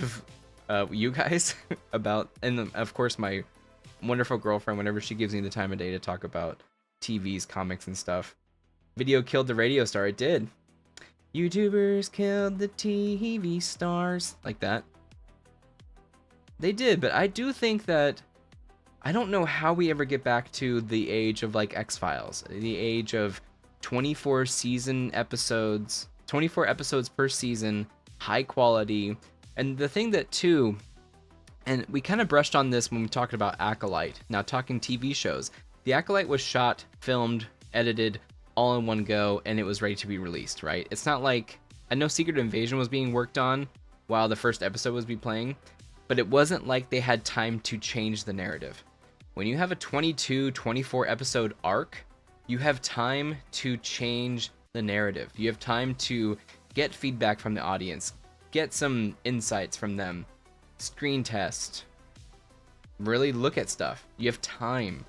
of you guys about, and of course my wonderful girlfriend whenever she gives me the time of day to talk about TVs, comics, and stuff. Video killed the radio star. It did. YouTubers killed the TV stars. Like that. They did, but I do think that I don't know how we ever get back to the age of like X-Files, the age of 24 episodes per season, high quality. And the thing that too, and we kind of brushed on this when we talked about Acolyte, now talking TV shows. The Acolyte was shot, filmed, edited, all in one go, and it was ready to be released, right? It's not like, I know Secret Invasion was being worked on while the first episode was playing, but it wasn't like they had time to change the narrative. When you have a 22, 24 episode arc, you have time to change the narrative. You have time to get feedback from the audience, get some insights from them, screen test, really look at stuff. You have time.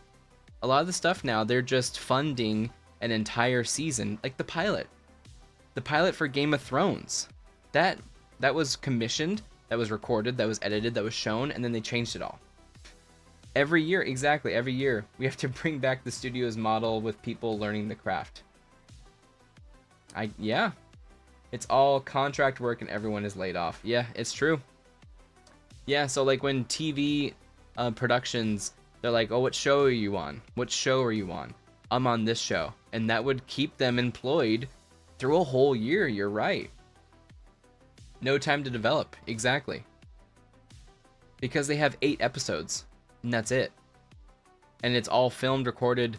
A lot of the stuff now, they're just funding an entire season, like the pilot. The pilot for Game of Thrones. That was commissioned, that was recorded, that was edited, that was shown, and then they changed it all. Every year, exactly, every year, we have to bring back the studio's model with people learning the craft. Yeah. It's all contract work and everyone is laid off. Yeah, it's true. Yeah, so like when TV productions, they're like, oh, what show are you on? What show are you on? I'm on this show. And that would keep them employed through a whole year, you're right. No time to develop, exactly. Because they have 8 episodes. And that's it. And it's all filmed, recorded,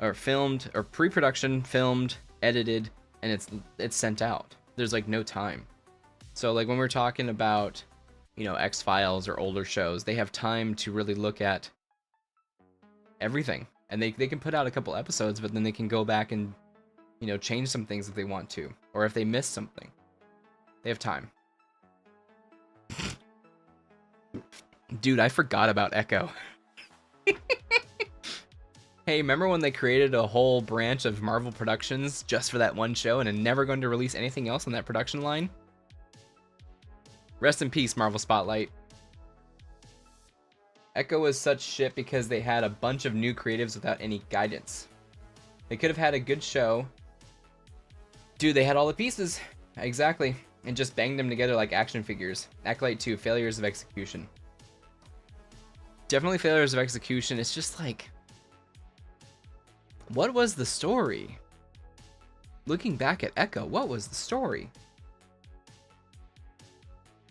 or filmed, or pre-production, filmed, edited, and it's sent out. There's like no time. So like when we're talking about, you know, X-Files or older shows, they have time to really look at everything. And they can put out a couple episodes, but then they can go back and, you know, change some things if they want to. Or if they miss something. They have time. Dude, I forgot about Echo. Hey, remember when they created a whole branch of Marvel Productions just for that one show and are never going to release anything else on that production line? Rest in peace, Marvel Spotlight. Echo was such shit because they had a bunch of new creatives without any guidance. They could have had a good show. Dude, they had all the pieces. Exactly. And just banged them together like action figures. Acolyte 2, Failures of Execution. Definitely failures of execution. It's just like, what was the story? Looking back at Echo, what was the story?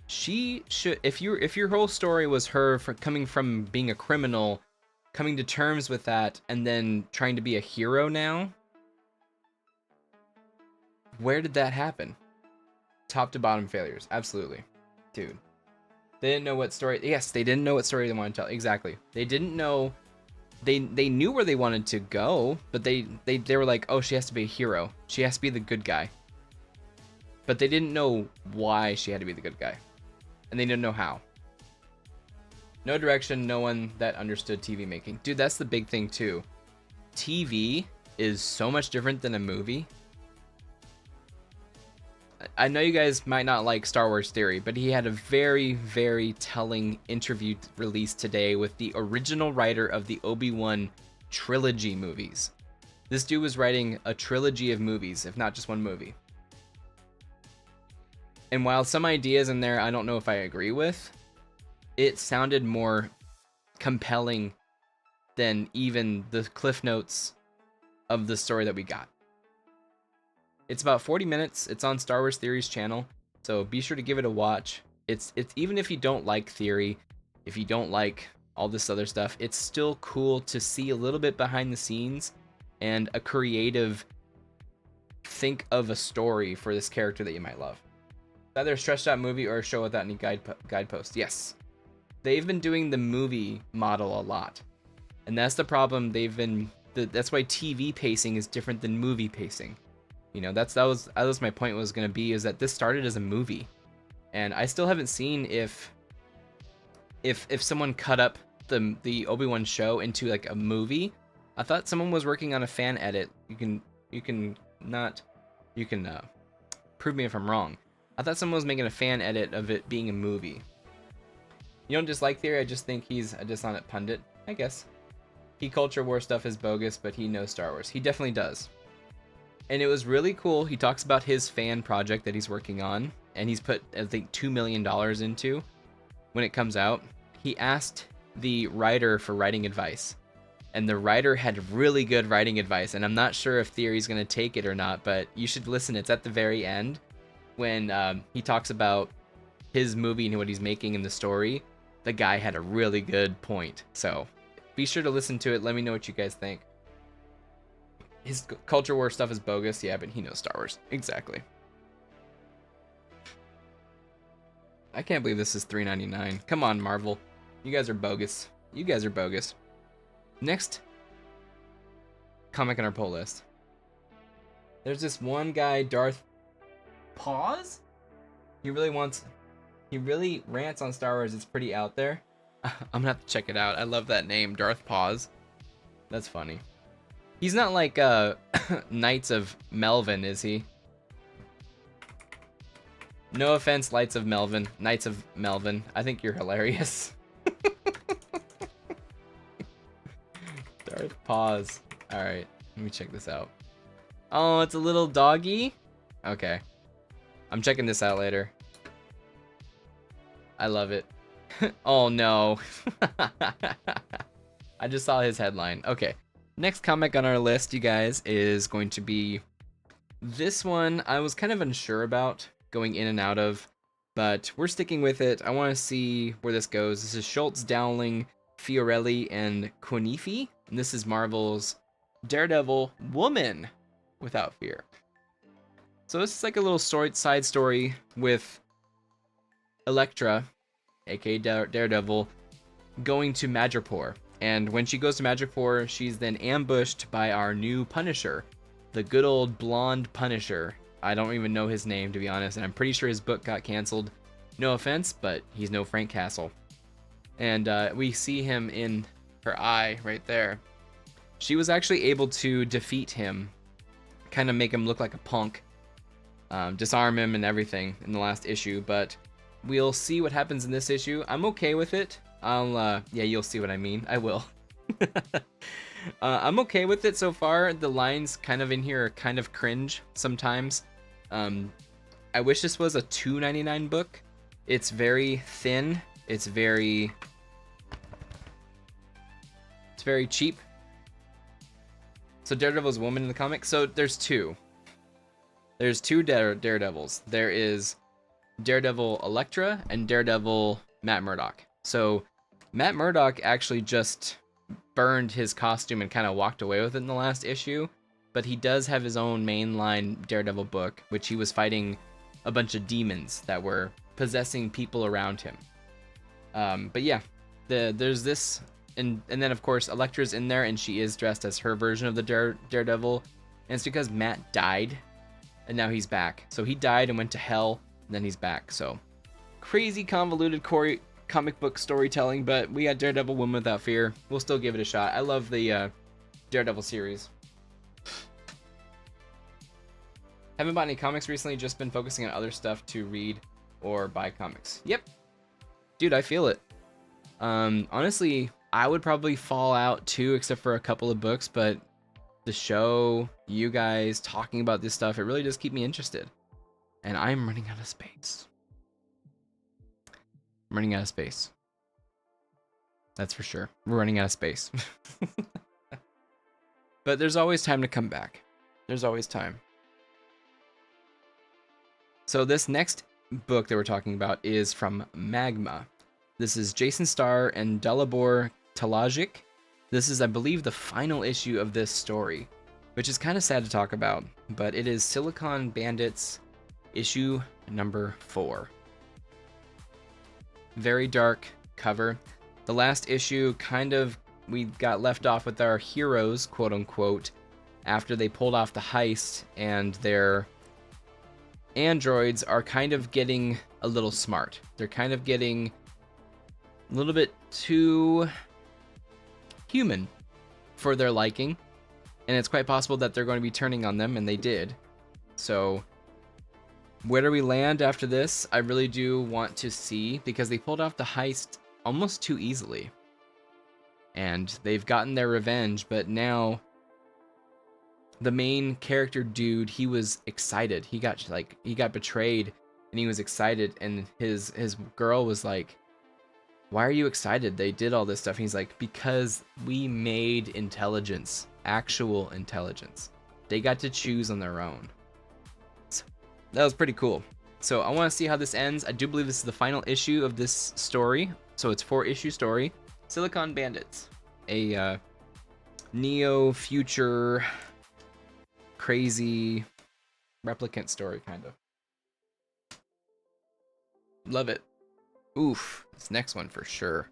She should, if your whole story was her coming from being a criminal, coming to terms with that, and then trying to be a hero now, where did that happen? Top to bottom failures, absolutely, dude. They didn't know what story. Yes, they didn't know what story they wanted to tell. Exactly. They didn't know. They knew where they wanted to go, but they were like, oh, she has to be a hero. She has to be the good guy. But they didn't know why she had to be the good guy, and they didn't know how. No direction. No one that understood TV making. Dude, that's the big thing too. TV is so much different than a movie. I know you guys might not like Star Wars Theory, but he had a very, very telling interview released today with the original writer of the Obi-Wan trilogy movies. This dude was writing a trilogy of movies, if not just one movie. And while some ideas in there I don't know if I agree with, it sounded more compelling than even the Cliff Notes of the story that we got. It's about 40 minutes. It's on Star Wars Theory's channel, so be sure to give it a watch. It's even if you don't like Theory, if you don't like all this other stuff, it's still cool to see a little bit behind the scenes and a creative think of a story for this character that you might love. Either a stretched out movie or a show without any guideposts. Yes, they've been doing the movie model a lot, and that's the problem. That's why TV pacing is different than movie pacing. You know, that was my point was going to be, is that this started as a movie, and I still haven't seen if someone cut up the Obi-Wan show into like a movie. I thought someone was working on a fan edit. You can prove me if I'm wrong. I thought someone was making a fan edit of it being a movie. You don't dislike Theory, I just think he's a dishonest pundit, I guess. He culture war stuff is bogus, but he knows Star Wars. He definitely does. And it was really cool. He talks about his fan project that he's working on, and he's put, I think, $2 million into when it comes out. He asked the writer for writing advice, and the writer had really good writing advice, and I'm not sure if Theory's going to take it or not, but you should listen. It's at the very end when he talks about his movie and what he's making in the story. The guy had a really good point, so be sure to listen to it. Let me know what you guys think. His culture war stuff is bogus, yeah, but he knows Star Wars. Exactly. I can't believe this is $3.99. Come on, Marvel. You guys are bogus. You guys are bogus. Next comic on our pull list. There's this one guy, Darth Pause? He really rants on Star Wars. It's pretty out there. I'm gonna have to check it out. I love that name, Darth Pause. That's funny. He's not like Knights of Melvin, is he? No offense, Knights of Melvin. I think you're hilarious. Darth Pause. Alright, let me check this out. Oh, it's a little doggy? Okay. I'm checking this out later. I love it. Oh no. I just saw his headline. Okay. Next comic on our list, you guys, is going to be this one. I was kind of unsure about going in and out of, but we're sticking with it. I want to see where this goes. This is Schultz, Dowling, Fiorelli, and Quinifi. And this is Marvel's Daredevil Woman Without Fear. So this is like a little side story with Elektra, aka Daredevil, going to Madripoor. And when she goes to Madripoor, she's then ambushed by our new Punisher, the good old blonde Punisher. I don't even know his name, to be honest, and I'm pretty sure his book got canceled. No offense, but he's no Frank Castle. And we see him in her eye right there. She was actually able to defeat him, kind of make him look like a punk, disarm him and everything in the last issue, but we'll see what happens in this issue. I'm okay with it. Yeah, you'll see what I mean. I will. I'm okay with it so far. The lines kind of in here are kind of cringe sometimes. I wish this was a $2.99 book. It's very thin. It's very cheap. So Daredevil's woman in the comic. So there's two. There's two Daredevils. There is Daredevil Elektra and Daredevil Matt Murdock. So Matt Murdock actually just burned his costume and kind of walked away with it in the last issue, but he does have his own mainline Daredevil book, which he was fighting a bunch of demons that were possessing people around him. But yeah, there's this, and then of course Elektra's in there, and she is dressed as her version of the Daredevil, and it's because Matt died, and now he's back. So he died and went to hell, and then he's back. So crazy convoluted comic book storytelling, but we got Daredevil Woman Without Fear. We'll still give it a shot. I love the Daredevil series. Haven't bought any comics recently, just been focusing on other stuff to read or buy comics. Yep. Dude, I feel it. Honestly, I would probably fall out too, except for a couple of books, but the show, you guys talking about this stuff, it really does keep me interested. And I'm running out of space. I'm running out of space. That's for sure. We're running out of space. But there's always time to come back. There's always time. So this next book that we're talking about is from Magma. This is Jason Starr and Dalibor Talajic. This is, I believe, the final issue of this story, which is kind of sad to talk about, but it is Silicon Bandits issue number 4. Very dark cover. The last issue we got left off with our heroes, quote unquote, after they pulled off the heist, and their androids are kind of getting a little smart. They're kind of getting a little bit too human for their liking, and it's quite possible that they're going to be turning on them, and they did. So where do we land after this? I really do want to see, because they pulled off the heist almost too easily. And they've gotten their revenge, but now the main character dude, he was excited. He got betrayed, and he was excited, and his girl was like, "Why are you excited? They did all this stuff." And he's like, "Because we made intelligence, actual intelligence. They got to choose on their own." So that was pretty cool. So I want to see how this ends. I do believe this is the final issue of this story. So it's 4-issue story. Silicon Bandits, a neo-future crazy replicant story, kind of. Love it. Oof, this next one for sure.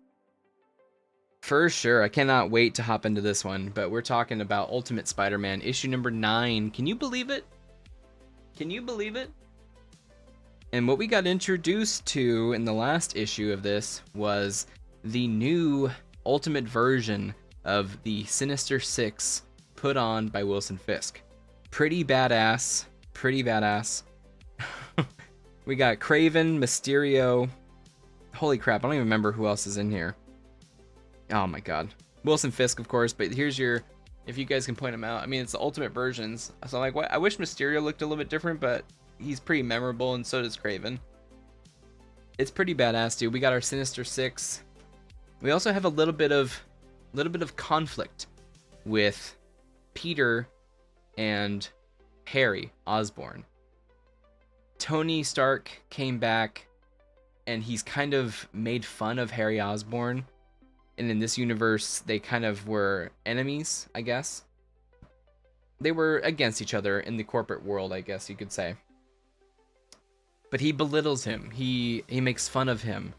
For sure, I cannot wait to hop into this one, but we're talking about Ultimate Spider-Man, issue number 9. Can you believe it? Can you believe it? And what we got introduced to in the last issue of this was the new Ultimate version of the Sinister Six put on by Wilson Fisk. Pretty badass. Pretty badass. We got Kraven, Mysterio. Holy crap, I don't even remember who else is in here. Oh my god. Wilson Fisk, of course, but here's your, if you guys can point them out. I mean, it's the Ultimate versions. So I'm like, what? I wish Mysterio looked a little bit different, but he's pretty memorable, and so does Kraven. It's pretty badass, dude. We got our Sinister Six. We also have a little bit of conflict with Peter and Harry Osborn. Tony Stark came back, and he's kind of made fun of Harry Osborn. And in this universe, they kind of were enemies, I guess. They were against each other in the corporate world, I guess you could say. But he belittles him. He makes fun of him.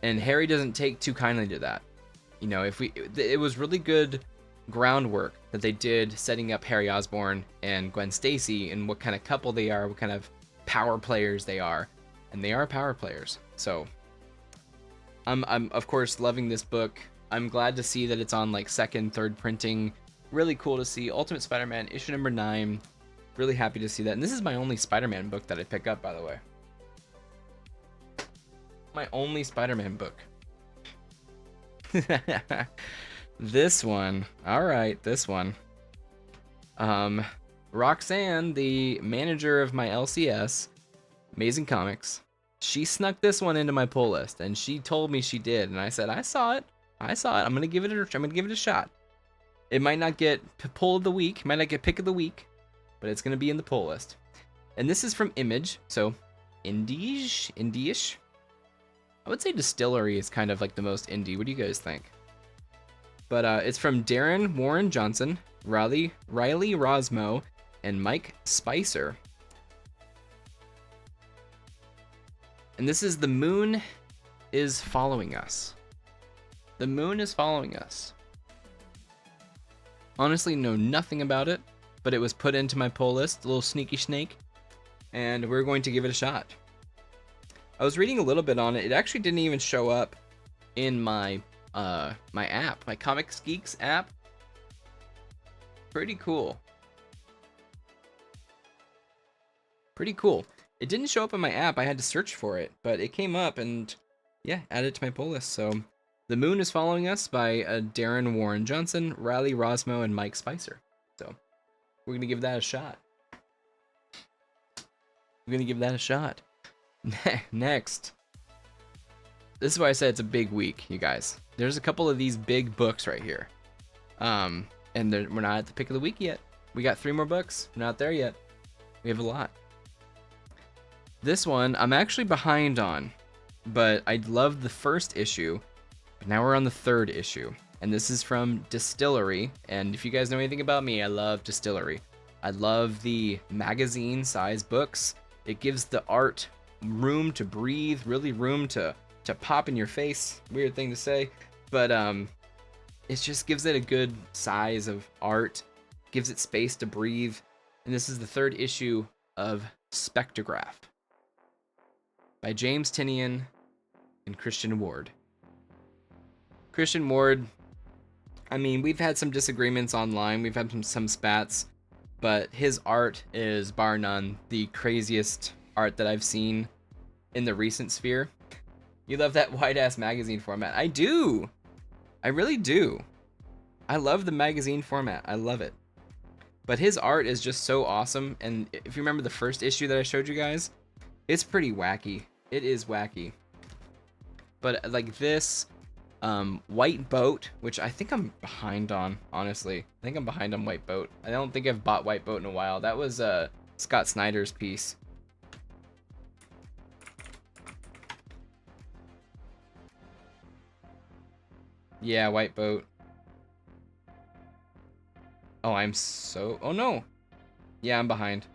And Harry doesn't take too kindly to that. You know, it was really good groundwork that they did setting up Harry Osborn and Gwen Stacy and what kind of couple they are, what kind of power players they are. And they are power players. So I'm of course loving this book. I'm glad to see that it's on like second, third printing. Really cool to see. Ultimate Spider-Man issue number 9. Really happy to see that. And this is my only Spider-Man book that I pick up, by the way. My only Spider-Man book. This one. Alright, this one. Roxanne, the manager of my LCS, Amazing Comics, she snuck this one into my pull list, and she told me she did, and I said, I saw it. I'm gonna give it a shot. It might not get pull of the week, might not get pick of the week, but it's gonna be in the pull list. And this is from Image, so indie-ish. I would say Distillery is kind of like the most indie. What do you guys think? But it's from Darren Warren Johnson, Riley Rosmo, and Mike Spicer. And this is The Moon is Following Us. The Moon is Following Us. Honestly, know nothing about it, but it was put into my pull list, a little sneaky snake, and we're going to give it a shot. I was reading a little bit on it. It actually didn't even show up in my my app, my Comics Geeks app. Pretty cool. Pretty cool. It didn't show up in my app. I had to search for it, but it came up and yeah, added it to my pull list. So The Moon is Following Us by Darren Warren Johnson, Riley Rosmo, and Mike Spicer. So we're going to give that a shot. Next. This is why I said it's a big week, you guys. There's a couple of these big books right here. And we're not at the pick of the week yet. We got 3 more books. We're not there yet. We have a lot. This one I'm actually behind on, but I loved the first issue, but now we're on the 3rd issue. And this is from Distillery, and if you guys know anything about me, I love Distillery. I love the magazine size books. It gives the art room to breathe, really room to pop in your face. Weird thing to say, but it just gives it a good size of art, gives it space to breathe. And this is the 3rd issue of Spectrograph by James Tynion and Christian Ward. Christian Ward, I mean, we've had some disagreements online. We've had some spats, but his art is bar none the craziest art that I've seen in the recent sphere. You love that wide-ass magazine format. I do. I really do. I love the magazine format. I love it. But his art is just so awesome. And if you remember the first issue that I showed you guys, it's pretty wacky. It is wacky. But like this White Boat, which I think I'm behind on, honestly. I think I'm behind on White Boat. I don't think I've bought White Boat in a while. That was Scott Snyder's piece. Yeah, White Boat. Oh, oh no. Yeah, I'm behind.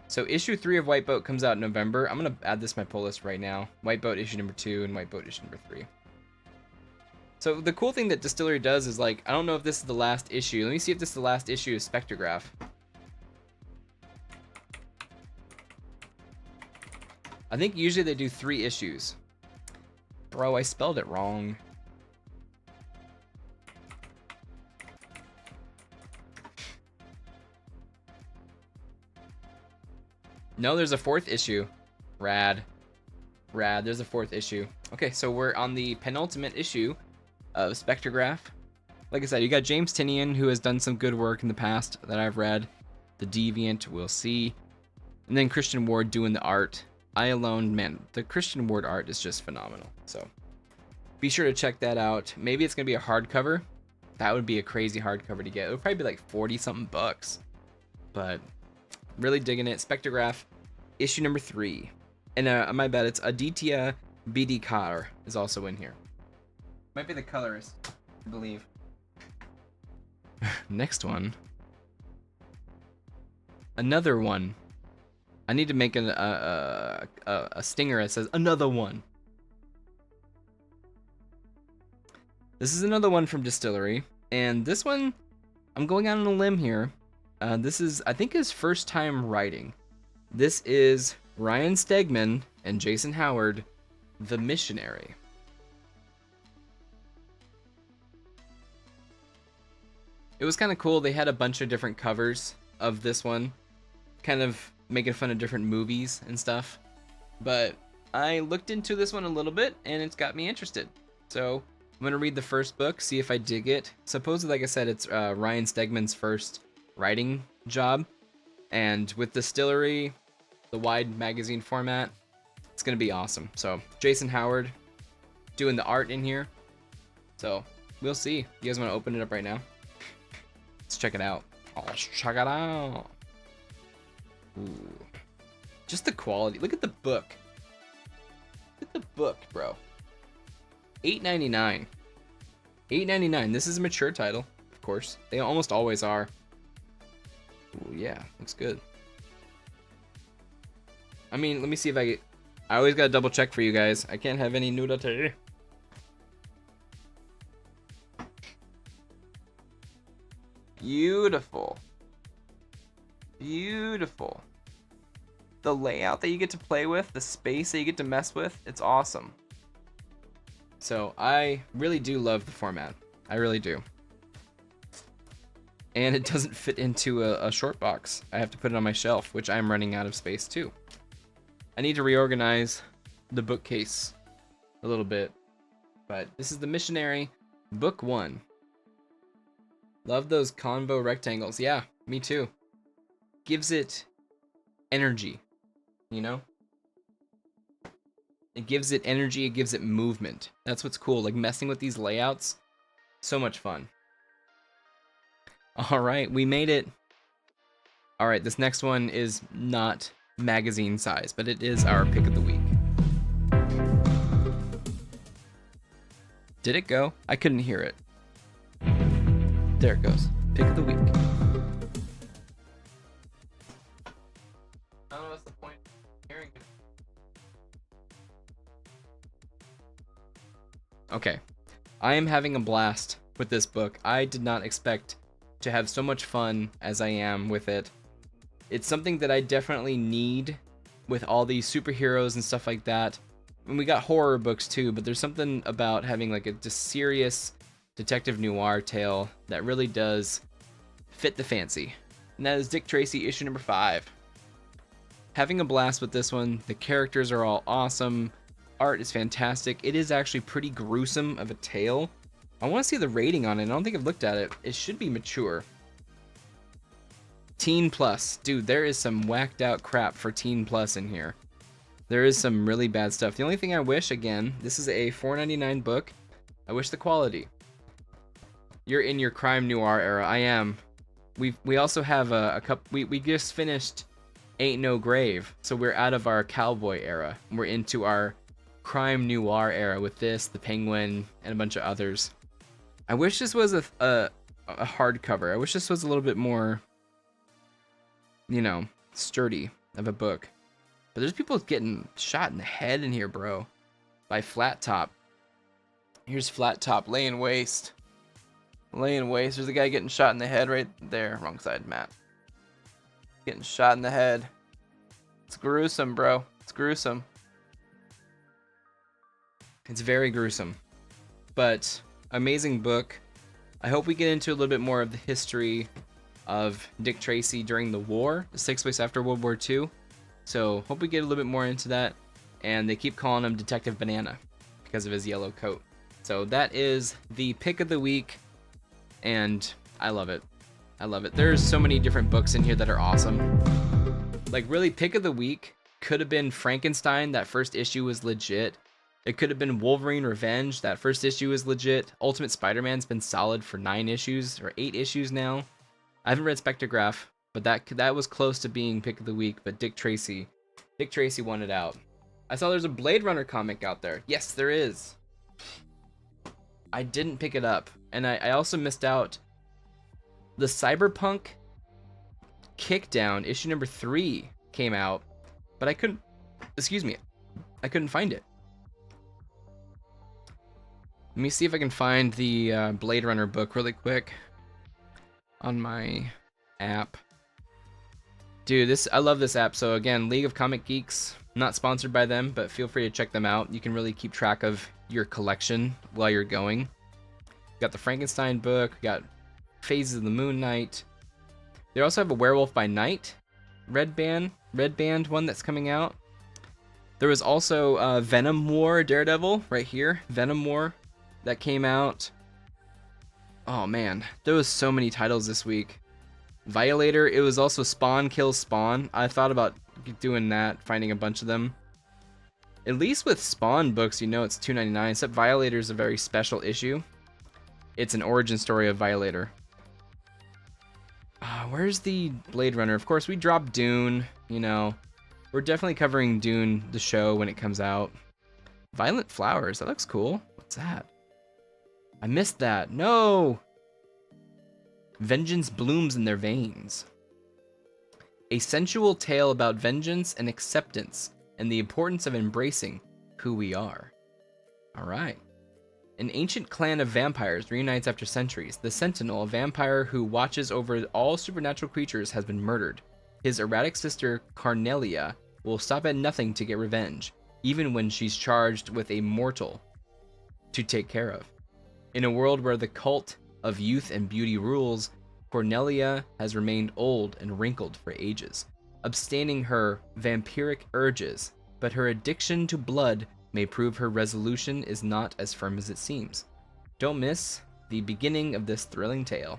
So issue 3 of White Boat comes out in November. I'm gonna add this to my pull list right now. White Boat issue number 2 and White Boat issue number 3. So the cool thing that Distillery does is, like, I don't know if this is the last issue. Let me see if this is the last issue of Spectrograph. I think usually they do 3 issues. Bro, I spelled it wrong. No, there's a 4th issue. Rad. There's a 4th issue. Okay, so we're on the penultimate issue of Spectrograph. Like I said, you got James Tynion, who has done some good work in the past that I've read. The Deviant, we'll see. And then Christian Ward doing the art. Man, the Christian Ward art is just phenomenal. So be sure to check that out. Maybe it's going to be a hardcover. That would be a crazy hardcover to get. It would probably be like 40-something bucks. But really digging it. Spectrograph, issue number 3. And my bad, it's Aditya Bidikar is also in here. Might be the colorist, I believe. Next one. Another one. I need to make a stinger that says another one. This is another one from Distillery. And this one, I'm going out on a limb here. This is, I think, his first time writing. This is Ryan Stegman and Jason Howard, The Missionary. It was kind of cool. They had a bunch of different covers of this one, kind of making fun of different movies and stuff. But I looked into this one a little bit, and it's got me interested. So I'm going to read the first book, see if I dig it. Supposedly, like I said, it's Ryan Stegman's first writing job. And with Distillery, the wide magazine format, it's going to be awesome. So Jason Howard doing the art in here. So we'll see. You guys want to open it up right now? Let's check it out. Oh, let's check it out. Ooh. Just the quality. Look at the book. Look at the book, bro. $8.99. $8.99. This is a mature title, of course. They almost always are. Ooh, yeah, looks good. I mean, let me see if I always gotta double check for you guys. I can't have any nudity. Beautiful. Beautiful. The layout that you get to play with, the space that you get to mess with, it's awesome. So I really do love the format. I really do. And it doesn't fit into a short box. I have to put it on my shelf, which I'm running out of space too. I need to reorganize the bookcase a little bit. But this is The Missionary, Book 1. Love those convo rectangles. Yeah, me too. Gives it energy, you know? It gives it energy, it gives it movement. That's what's cool, like messing with these layouts. So much fun. All right, we made it. All right, this next one is not magazine size, but it is our pick of the week. Did it go? I couldn't hear it. There it goes. Pick of the week. I don't know what's the point of hearing it. Okay. I am having a blast with this book. I did not expect to have so much fun as I am with it. It's something that I definitely need with all these superheroes and stuff like that. And we got horror books too, but there's something about having like a just serious detective noir tale that really does fit the fancy. And that is Dick Tracy issue number 5. Having a blast with this one. The characters are all awesome. Art is fantastic. It is actually pretty gruesome of a tale. I want to see the rating on it. I don't think I've looked at it. It should be mature. Teen Plus. Dude, there is some whacked out crap for Teen Plus in here. There is some really bad stuff. The only thing I wish, again, this is a $4.99 book. I wish the quality. You're in your crime noir era. I am. We also have a couple. We just finished Ain't No Grave, so we're out of our cowboy era. We're into our crime noir era with this, The Penguin, and a bunch of others. I wish this was a hardcover. I wish this was a little bit more, you know, sturdy of a book. But there's people getting shot in the head in here, bro, by Flat Top. Here's Flat Top laying waste. Laying waste. There's a guy getting shot in the head right there. Wrong side, Matt. Getting shot in the head. It's gruesome, bro. It's gruesome. It's very gruesome. But amazing book. I hope we get into a little bit more of the history of Dick Tracy during the war. This takes place after World War II. So hope we get a little bit more into that. And they keep calling him Detective Banana because of his yellow coat. So that is the pick of the week. And I love it. I love it. There's so many different books in here that are awesome. Like, really, pick of the week could have been Frankenstein. That first issue was legit. It could have been Wolverine Revenge. That first issue is legit. Ultimate Spider-Man's been solid for 9 issues or 8 issues now. I haven't read Spectrograph, but that was close to being pick of the week. But Dick Tracy won it out. I saw there's a Blade Runner comic out there. Yes, there is. I didn't pick it up, and I also missed out. The Cyberpunk Kickdown issue number 3 came out, but I couldn't find it. Let me see if I can find the Blade Runner book really quick on my app. Dude, I love this app. So again, League of Comic Geeks, not sponsored by them, but feel free to check them out. You can really keep track of your collection while you're going. Got the Frankenstein book, got Phases of the Moon Knight. They also have a Werewolf by Night red band one that's coming out. There was also Venom War Daredevil right here, Venom War, that came out. Oh man, there was so many titles this week. Violator, it was also Spawn Kills Spawn. I thought about doing that, finding a bunch of them. At least with Spawn books, you know it's $2.99, except Violator is a very special issue. It's an origin story of Violator. Where's the Blade Runner? Of course, we dropped Dune, you know. We're definitely covering Dune, the show, when it comes out. Violent Flowers, that looks cool. What's that? I missed that. No! Vengeance blooms in their veins. A sensual tale about vengeance and acceptance and the importance of embracing who we are. Alright. An ancient clan of vampires reunites after centuries. The Sentinel, a vampire who watches over all supernatural creatures, has been murdered. His erratic sister, Carnelia, will stop at nothing to get revenge, even when she's charged with a mortal to take care of. In a world where the cult of youth and beauty rules, Cornelia has remained old and wrinkled for ages, abstaining her vampiric urges, but her addiction to blood may prove her resolution is not as firm as it seems. Don't miss the beginning of this thrilling tale.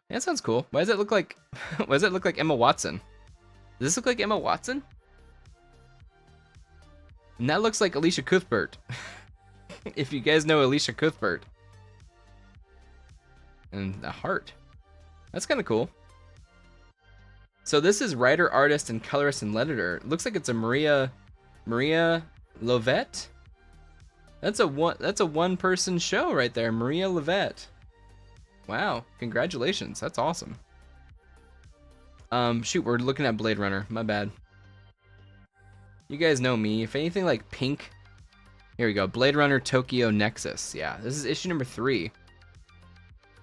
That sounds cool. Why does it look like Emma Watson? Does this look like Emma Watson? And that looks like Alicia Cuthbert. If you guys know Alicia Cuthbert. And a heart. That's kind of cool. So this is writer, artist, and colorist and letterer. It looks like it's a Maria Lovett. That's a one-person show right there, Maria Lovett. Wow, congratulations. That's awesome. Shoot, we're looking at Blade Runner. My bad. You guys know me. If anything like pink. Here we go. Blade Runner Tokyo Nexus. Yeah, this is issue number 3.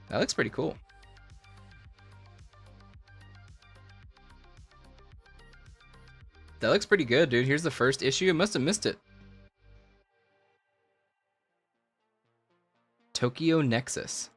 That looks pretty cool. That looks pretty good, dude. Here's the first issue. I must have missed it. Tokyo Nexus.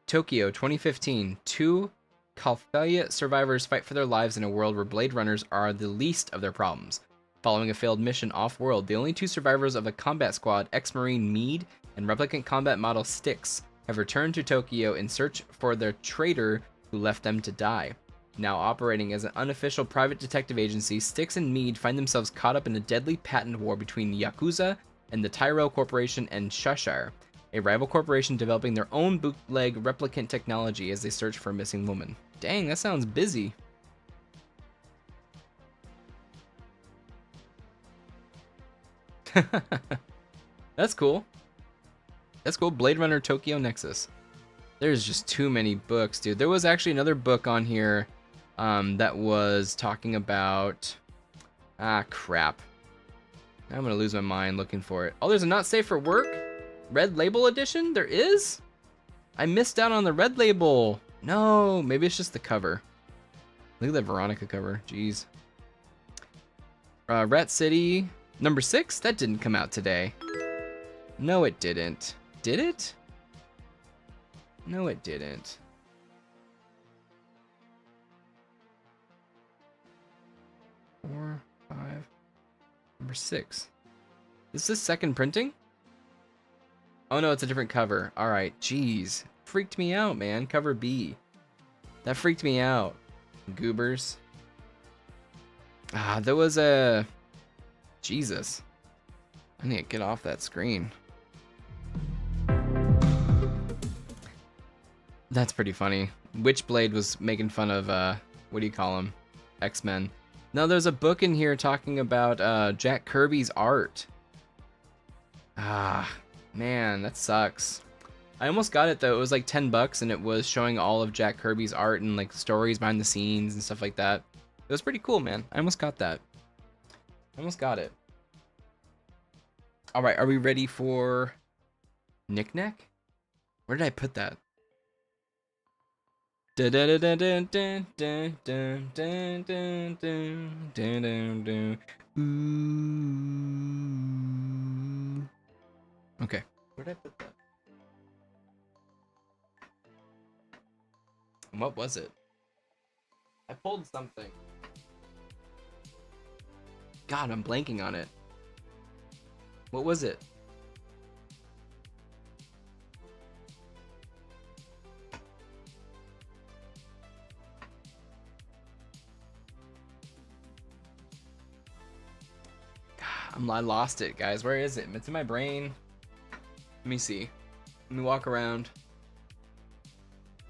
Tokyo 2015. Two Calphalia survivors fight for their lives in a world where Blade Runners are the least of their problems. Following a failed mission off-world, the only two survivors of a combat squad, ex-Marine Meade and replicant combat model Styx, have returned to Tokyo in search for their traitor who left them to die. Now operating as an unofficial private detective agency, Styx and Meade find themselves caught up in a deadly patent war between Yakuza and the Tyrell Corporation and Cheshire, a rival corporation developing their own bootleg replicant technology as they search for a missing woman. Dang, that sounds busy. That's cool. That's cool. Blade Runner Tokyo Nexus. There's just too many books, dude. There was actually another book on here that was talking about... crap. I'm going to lose my mind looking for it. Oh, there's a Not Safe for Work Red Label edition? There is? I missed out on the Red Label. No, maybe it's just the cover. Look at that Veronica cover. Jeez. Rat City number 6? That didn't come out today. No, it didn't. Did it? No, it didn't. Four, 5, number 6. Is this second printing? Oh no, it's a different cover. All right, jeez. Freaked me out, man. Cover B. That freaked me out. Goobers. There was a... Jesus. I need to get off that screen. That's pretty funny. Witchblade was making fun of, what do you call him? X-Men. No, there's a book in here talking about Jack Kirby's art. Man, that sucks. I almost got it though. It was like $10 and it was showing all of Jack Kirby's art and like stories behind the scenes and stuff like that. It was pretty cool, man. I almost got that. I almost got it. All right, are we ready for Knick-Knack? Where did I put that? Okay. Where did I put that? And what was it? I pulled something. God, I'm blanking on it. What was it? I lost it, guys. Where is it? It's in my brain. Let me see. Let me walk around.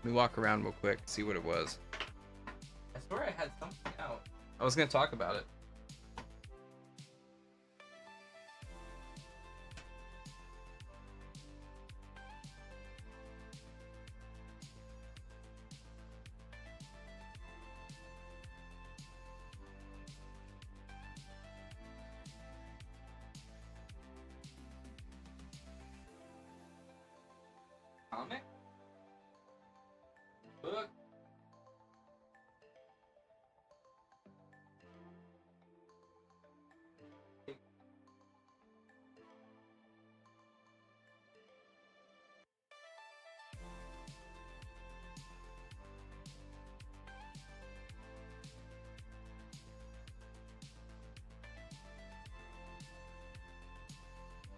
Let me walk around real quick, see what it was. I swear I had something out. I was gonna talk about it. Comic? Book?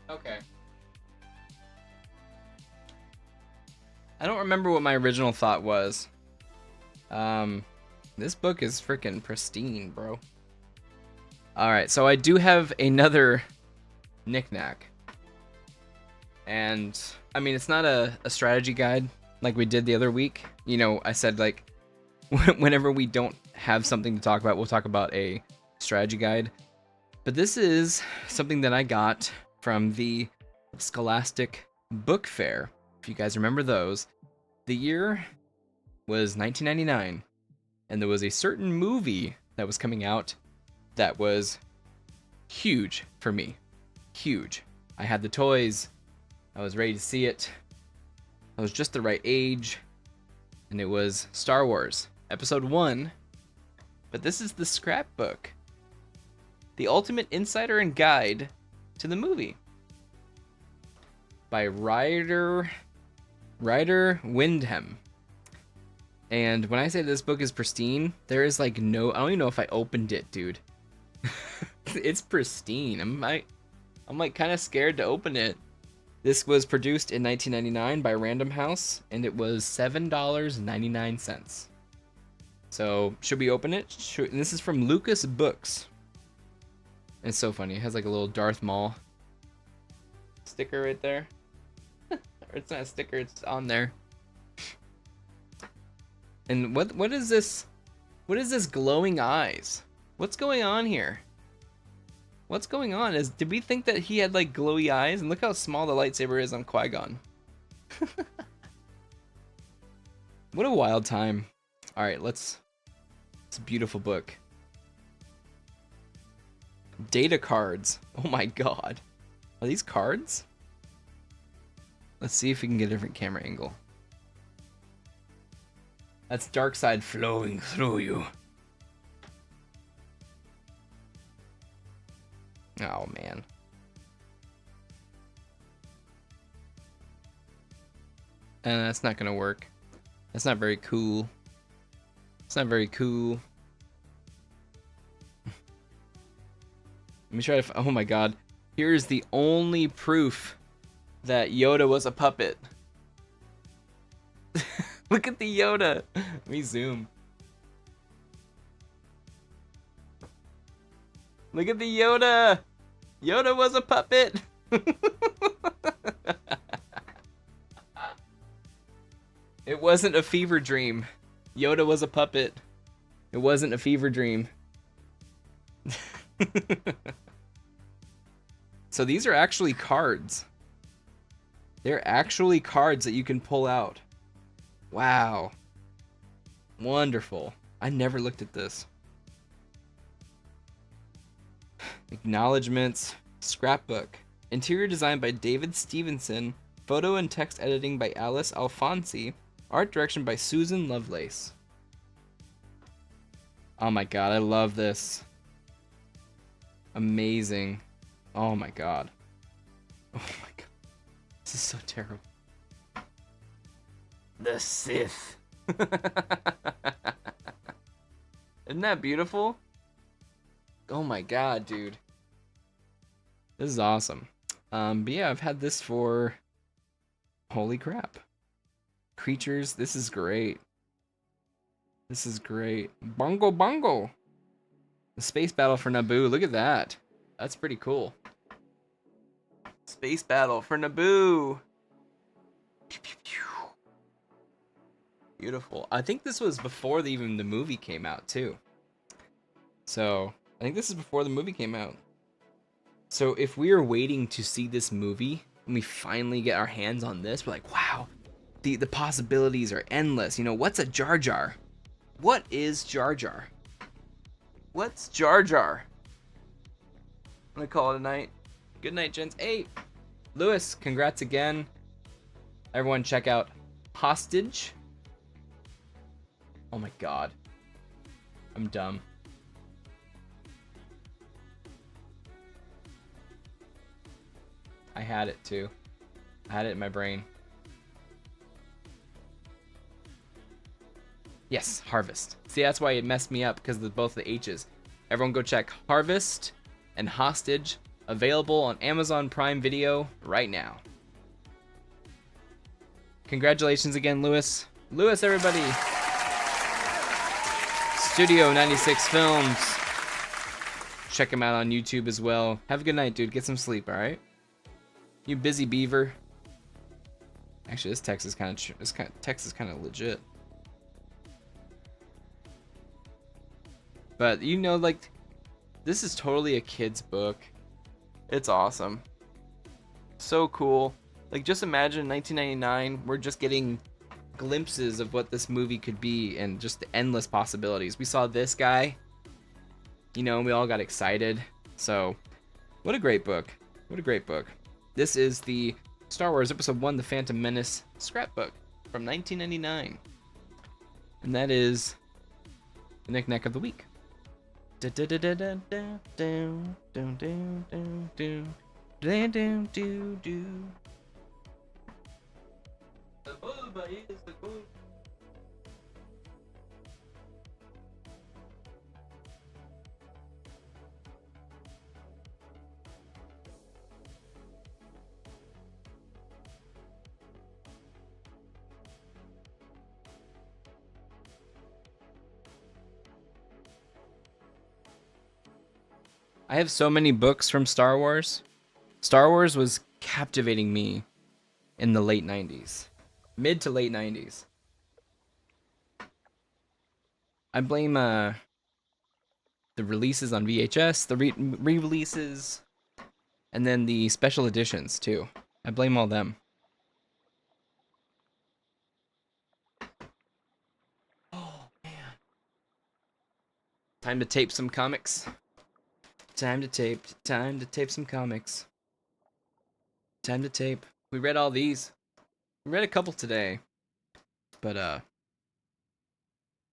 Okay. I don't remember what my original thought was. This book is freaking pristine, bro. Alright, so I do have another Knick-Knack. And, I mean, it's not a strategy guide like we did the other week. You know, I said, like, whenever we don't have something to talk about, we'll talk about a strategy guide. But this is something that I got from the Scholastic Book Fair. If you guys remember those, the year was 1999, and there was a certain movie that was coming out that was huge for me. Huge. I had the toys. I was ready to see it. I was just the right age, and it was Star Wars Episode 1. But this is the scrapbook. The ultimate insider and guide to the movie. by Ryder Windham. And when I say this book is pristine, there is like no, I don't even know if I opened it, dude. It's pristine. I'm like kind of scared to open it. This was produced in 1999 by Random House, and it was $7.99. So, should we open it? And this is from Lucas Books. It's so funny. It has like a little Darth Maul sticker right there. Or it's not a sticker, it's on there. And what is this? What is this glowing eyes? What's going on here? What's going on? Did we think that he had like glowy eyes? And look how small the lightsaber is on Qui-Gon. What a wild time. All right, it's a beautiful book. Data cards. Oh my god. Are these cards? Let's see if we can get a different camera angle. That's dark side flowing through you. Oh man. That's not gonna work. That's not very cool. It's not very cool. Let me try to. Oh my god. Here's the only proof that Yoda was a puppet. Look at the Yoda. Let me zoom. Look at the Yoda. Yoda was a puppet. It wasn't a fever dream. Yoda was a puppet. It wasn't a fever dream. So these are actually cards. They're actually cards that you can pull out. Wow. Wonderful. I never looked at this. Acknowledgements. Scrapbook. Interior design by David Stevenson. Photo and text editing by Alice Alfonsi. Art direction by Susan Lovelace. Oh my god, I love this. Amazing. Oh my god. Oh my god. This is so terrible. The Sith. Isn't that beautiful? Oh my god, dude. This is awesome. But yeah, I've had this for... Holy crap. Creatures, this is great. This is great. Bongo Bongo! The space battle for Naboo, look at that. That's pretty cool. Space battle for Naboo! Beautiful. I think this was before even the movie came out, too. So, I think this is before the movie came out. So, if we are waiting to see this movie, and we finally get our hands on this, we're like, wow, the possibilities are endless. You know, what's a Jar Jar? What is Jar Jar? What's Jar Jar? I'm gonna call it a night. Good night, gents. Hey, Lewis, congrats again. Everyone check out Hostage. Oh my god. I'm dumb. I had it too. I had it in my brain. Yes, Harvest. See, that's why it messed me up, because of both the H's. Everyone go check Harvest and Hostage, available on Amazon Prime Video right now. Congratulations again, Lewis. Lewis, everybody. Studio 96 Films. Check him out on YouTube as well. Have a good night, dude. Get some sleep, all right? You busy beaver. Actually, this text is kind of legit. But you know, like, this is totally a kid's book. It's awesome. So cool. Like, just imagine 1999, we're just getting glimpses of what this movie could be and just the endless possibilities. We saw this guy, you know, and we all got excited. So, what a great book. What a great book. This is the Star Wars Episode 1, The Phantom Menace scrapbook from 1999. And that is the knick-knack of the week. I have so many books from Star Wars. Star Wars was captivating me in the late 90s. Mid to late 90s. I blame the releases on VHS, the re-releases, and then the special editions too. I blame all them. Oh man. Time to tape some comics. Time to tape some comics. Time to tape. We read all these. We read a couple today. But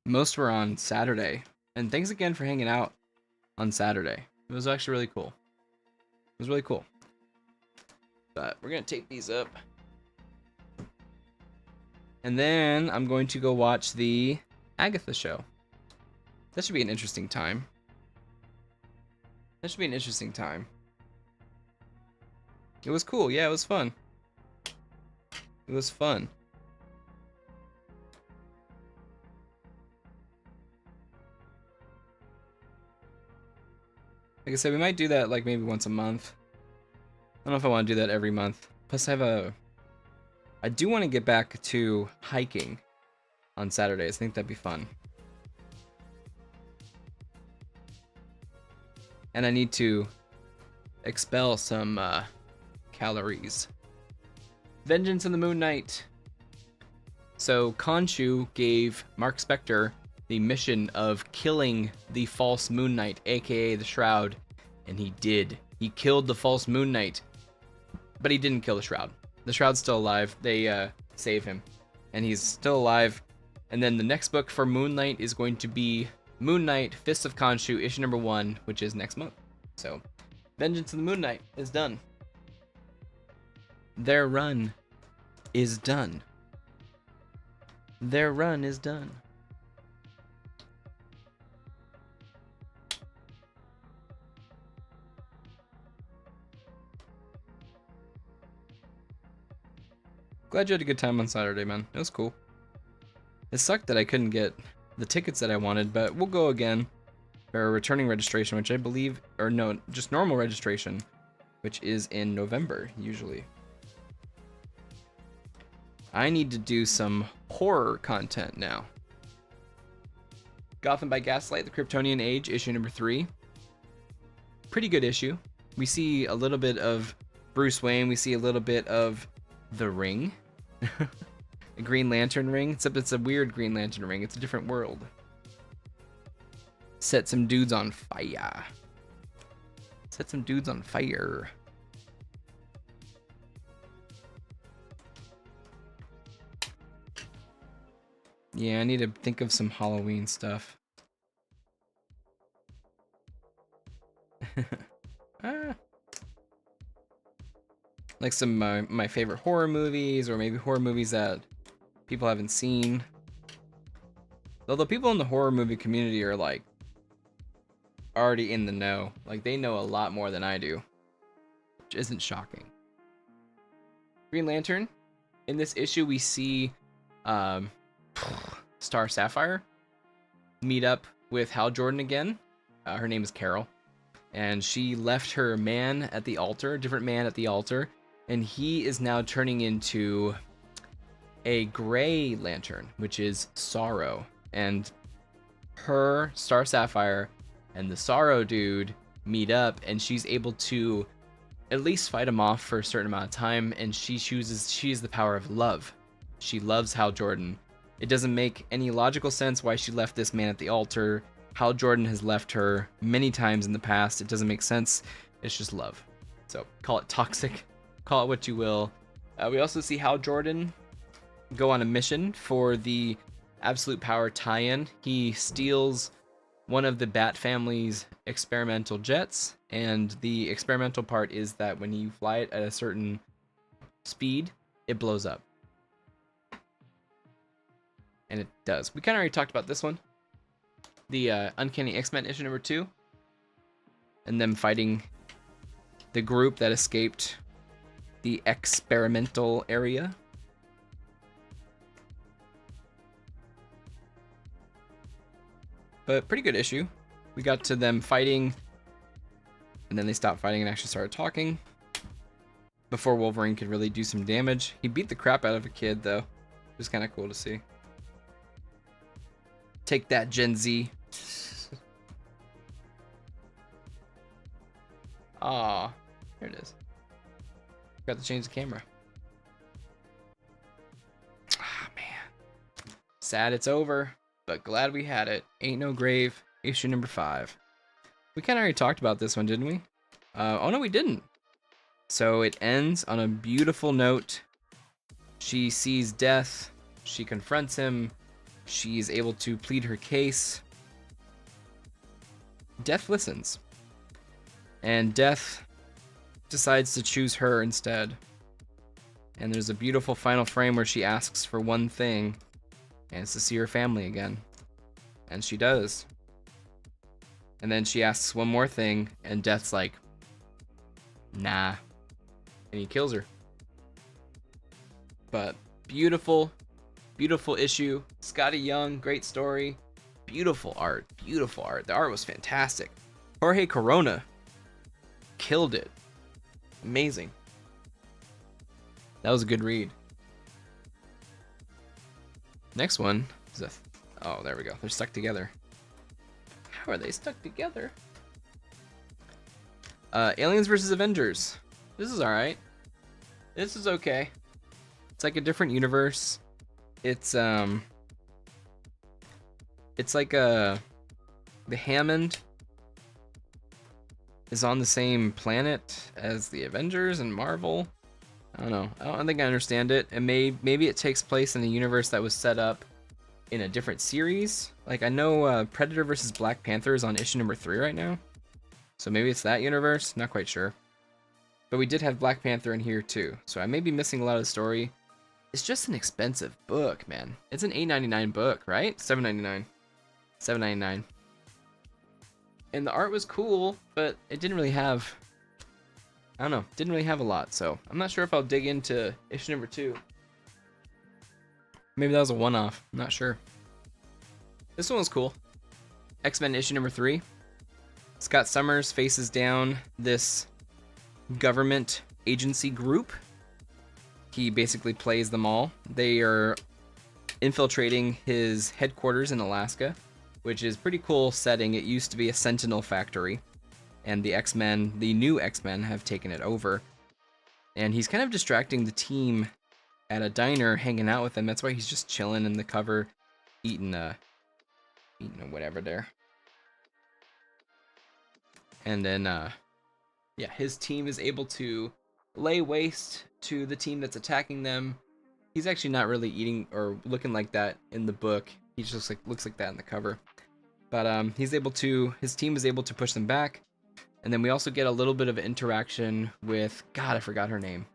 most were on Saturday. And thanks again for hanging out on Saturday. It was actually really cool. It was really cool. But we're gonna tape these up. And then I'm going to go watch the Agatha show. That should be an interesting time. That should be an interesting time. It was cool. Yeah, it was fun. It was fun. Like I said, we might do that like maybe once a month. I don't know if I want to do that every month. Plus, I do want to get back to hiking on Saturdays. I think that'd be fun. And I need to expel some calories. Vengeance in the Moon Knight. So Khonshu gave Mark Spector the mission of killing the false Moon Knight, aka the Shroud, and he did. He killed the false Moon Knight, but he didn't kill the Shroud. The Shroud's still alive. They save him, and he's still alive. And then the next book for Moon Knight is going to be Moon Knight, Fists of Khonshu, issue number 1, which is next month. So, Vengeance of the Moon Knight is done. Their run is done. Their run is done. Glad you had a good time on Saturday, man. It was cool. It sucked that I couldn't get the tickets that I wanted, but we'll go again for returning registration, which I believe, or no, just normal registration, which is in November, usually. I need to do some horror content now. Gotham by Gaslight, The Kryptonian Age, issue number 3. Pretty good issue. We see a little bit of Bruce Wayne. We see a little bit of the Ring. A Green Lantern ring, except it's a weird Green Lantern ring. It's a different world. Set some dudes on fire. Set some dudes on fire. Yeah, I need to think of some Halloween stuff. Like some my favorite horror movies, or maybe horror movies that people haven't seen. Although people in the horror movie community are like already in the know. Like they know a lot more than I do, which isn't shocking. Green Lantern. In this issue, we see Star Sapphire meet up with Hal Jordan again. Her name is Carol. And she left her man at the altar, different man at the altar. And he is now turning into a gray lantern, which is Sorrow. And her, Star Sapphire, and the Sorrow dude meet up, and she's able to at least fight him off for a certain amount of time. And she has the power of love. She loves Hal Jordan. It doesn't make any logical sense why she left this man at the altar. Hal Jordan has left her many times in the past. It doesn't make sense. It's just love. So call it toxic. Call it what you will. We also see Hal Jordan go on a mission for the Absolute Power tie-in. He steals one of the Bat family's experimental jets, and the experimental part is that when you fly it at a certain speed, it blows up. And it does. We kind of already talked about this one. The Uncanny X-Men issue number 2. And them fighting the group that escaped the experimental area. But pretty good issue. We got to them fighting, and then they stopped fighting and actually started talking before Wolverine could really do some damage. He beat the crap out of a kid, though. It was kind of cool to see. Take that, Gen Z. Aw, here it is. Got to change the camera. Ah, man. Sad it's over, but glad we had it. Ain't No Grave, issue number 5. We kind of already talked about this one, didn't we? Oh no, we didn't. So it ends on a beautiful note. She sees Death. She confronts him. She's able to plead her case. Death listens. And Death decides to choose her instead. And there's a beautiful final frame where she asks for one thing, and it's to see her family again. And she does. And then she asks one more thing, and Death's like, nah. And he kills her. But beautiful, beautiful issue. Scotty Young, great story. Beautiful art, beautiful art. The art was fantastic. Jorge Corona killed it. Amazing. That was a good read. Next one is a... Oh, there we go. They're stuck together. How are they stuck together? Aliens vs. Avengers. This is alright. This is okay. It's like a different universe. It's like the Hammond is on the same planet as the Avengers and Marvel. I don't know. I don't think I understand it. And maybe it takes place in a universe that was set up in a different series. Like, I know Predator vs. Black Panther is on issue number 3 right now. So maybe it's that universe. Not quite sure. But we did have Black Panther in here too. So I may be missing a lot of the story. It's just an expensive book, man. It's an $8.99 book, right? $7.99. $7.99. And the art was cool, but it didn't really have... I don't know. Didn't really have a lot, so I'm not sure if I'll dig into issue number 2. Maybe that was a one-off. I'm not sure. This one was cool. X-Men issue number 3. Scott Summers faces down this government agency group. He basically plays them all. They are infiltrating his headquarters in Alaska, which is pretty cool setting. It used to be a Sentinel factory, and the X-Men, the new X-Men, have taken it over. And he's kind of distracting the team at a diner, hanging out with them. That's why he's just chilling in the cover, eating a whatever there. And then, yeah, his team is able to lay waste to the team that's attacking them. He's actually not really eating or looking like that in the book. He just looks like that in the cover. But his team is able to push them back. And then we also get a little bit of interaction with, God, I forgot her name.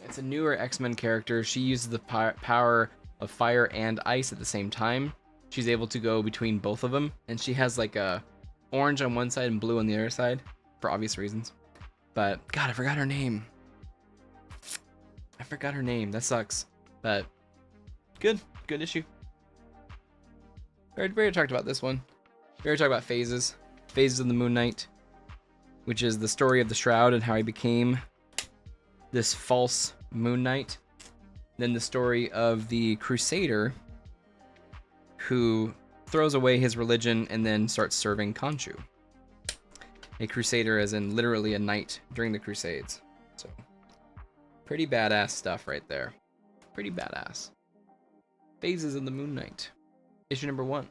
It's a newer X-Men character. She uses the power of fire and ice at the same time. She's able to go between both of them. And she has like a orange on one side and blue on the other side, for obvious reasons. But, God, I forgot her name. That sucks. But, good issue. We already talked about this one. We already talked about Phases of the Moon Knight, which is the story of the Shroud and how he became this false Moon Knight. Then the story of the Crusader, who throws away his religion and then starts serving Khonshu. A Crusader as in literally a knight during the Crusades. So, pretty badass stuff right there. Pretty badass. Phases of the Moon Knight. Issue number 1.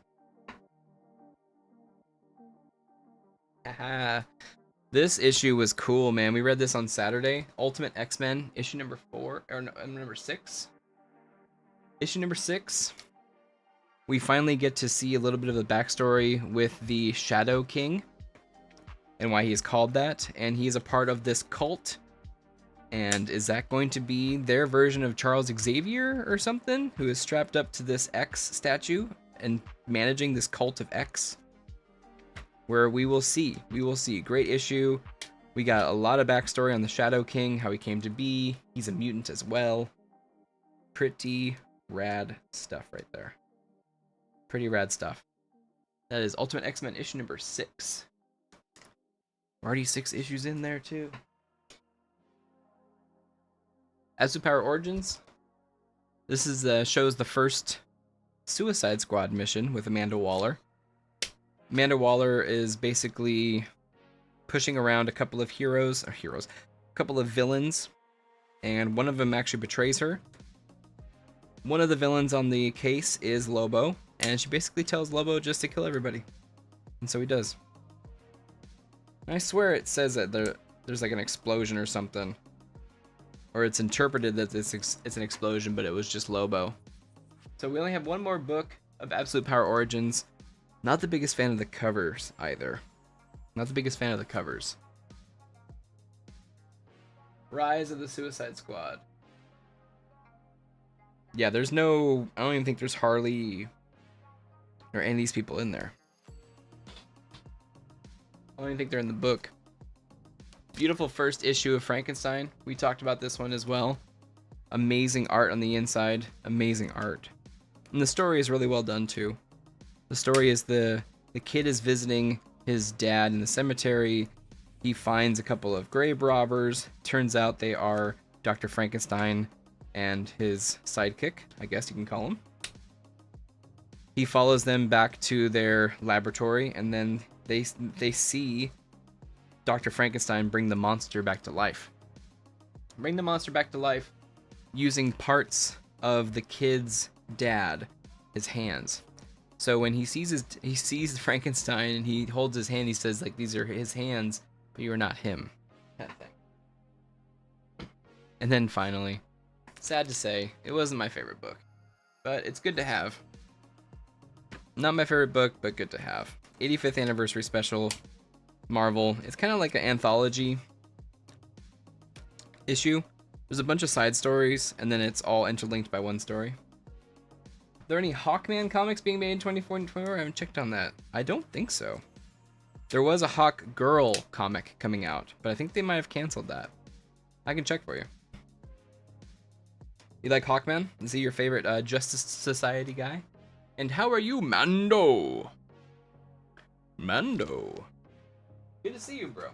Haha. This issue was cool, man. We read this on Saturday. Ultimate X-Men, issue number 4, or no, number 6. Issue number 6. We finally get to see a little bit of the backstory with the Shadow King and why he is called that. And he is a part of this cult And is that going to be their version of Charles Xavier or something, who is strapped up to this X statue and managing this cult of X? Where we will see. We will see. Great issue. We got a lot of backstory on the Shadow King, how he came to be. He's a mutant as well. Pretty rad stuff right there. Pretty rad stuff. That is Ultimate X-Men issue number 6. Already 6 issues in there too. Absolute Power Origins. This is shows the first Suicide Squad mission with Amanda Waller. Amanda Waller is basically pushing around a couple of a couple of villains, and one of them actually betrays her. One of the villains on the case is Lobo, and she basically tells Lobo just to kill everybody. And so he does. I swear it says that there's like an explosion or something. Or it's interpreted that it's an explosion, but it was just Lobo. So we only have one more book of Absolute Power Origins. Not the biggest fan of the covers either. Not the biggest fan of the covers. Rise of the Suicide Squad. Yeah, I don't even think there's Harley or any of these people in there. I don't even think they're in the book. Beautiful first issue of Frankenstein. We talked about this one as well. Amazing art on the inside. Amazing art. And the story is really well done too. The story is the kid is visiting his dad in the cemetery. He finds a couple of grave robbers. Turns out they are Dr. Frankenstein and his sidekick, I guess you can call him. He follows them back to their laboratory, and then they see Dr. Frankenstein bring the monster back to life. Bring the monster back to life using parts of the kid's dad, his hands. So when he sees Frankenstein and he holds his hand, he says like, these are his hands, but you are not him. Kind of thing. And then finally, sad to say, it wasn't my favorite book, but it's good to have. Not my favorite book, but good to have. 85th anniversary special, Marvel. It's kind of like an anthology issue. There's a bunch of side stories, and then it's all interlinked by one story. Are there any Hawkman comics being made in 2024 and 2024? I haven't checked on that. I don't think so. There was a Hawk Girl comic coming out, but I think they might have canceled that. I can check for you. You like Hawkman? Is he your favorite Justice Society guy? And how are you, Mando? Mando. Good to see you, bro.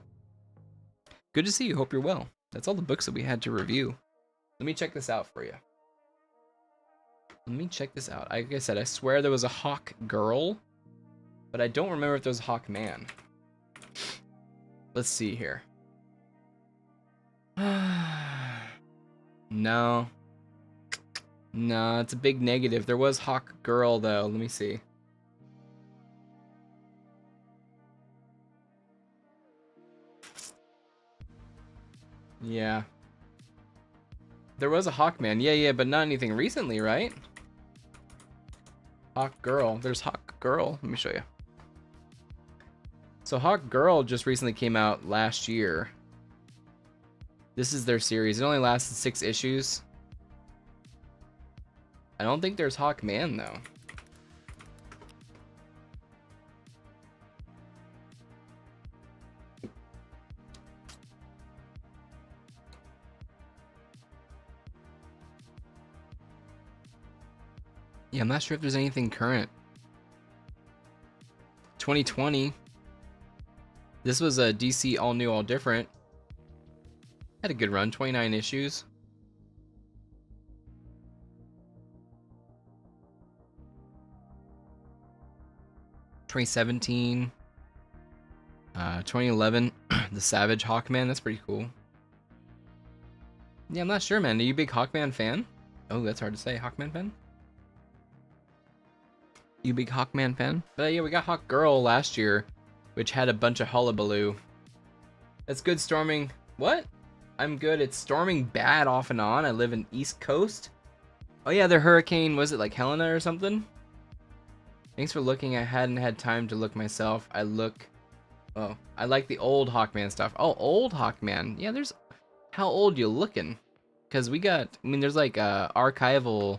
Good to see you. Hope you're well. That's all the books that we had to review. Let me check this out for you. Let me check this out. Like I said, I swear there was a Hawk Girl, but I don't remember if there was a Hawk Man. Let's see here. No. No, it's a big negative. There was Hawk Girl, though. Let me see. Yeah. There was a Hawkman. Yeah, but not anything recently, right? Hawk Girl. There's Hawk Girl. Let me show you. So Hawk Girl just recently came out last year. This is their series. It only lasted 6 issues. I don't think there's Hawkman, though. Yeah, I'm not sure if there's anything current. 2020. This was a DC All New, All Different. Had a good run, 29 issues. (2017) 2011, the Savage Hawkman. That's pretty cool. Yeah, I'm not sure, man. Are you a big Hawkman fan? Oh, that's hard to say. Hawkman fan? You a big Hawkman fan? But yeah, we got Hawk Girl last year, which had a bunch of hullabaloo. That's good storming. What? I'm good. It's storming bad off and on. I live in East Coast. Oh yeah, the hurricane, was it like Helena or something? Thanks for looking. I hadn't had time to look myself. I like the old Hawkman stuff. Oh, old Hawkman. Yeah, how old you looking? Because we got, I mean, there's like archival,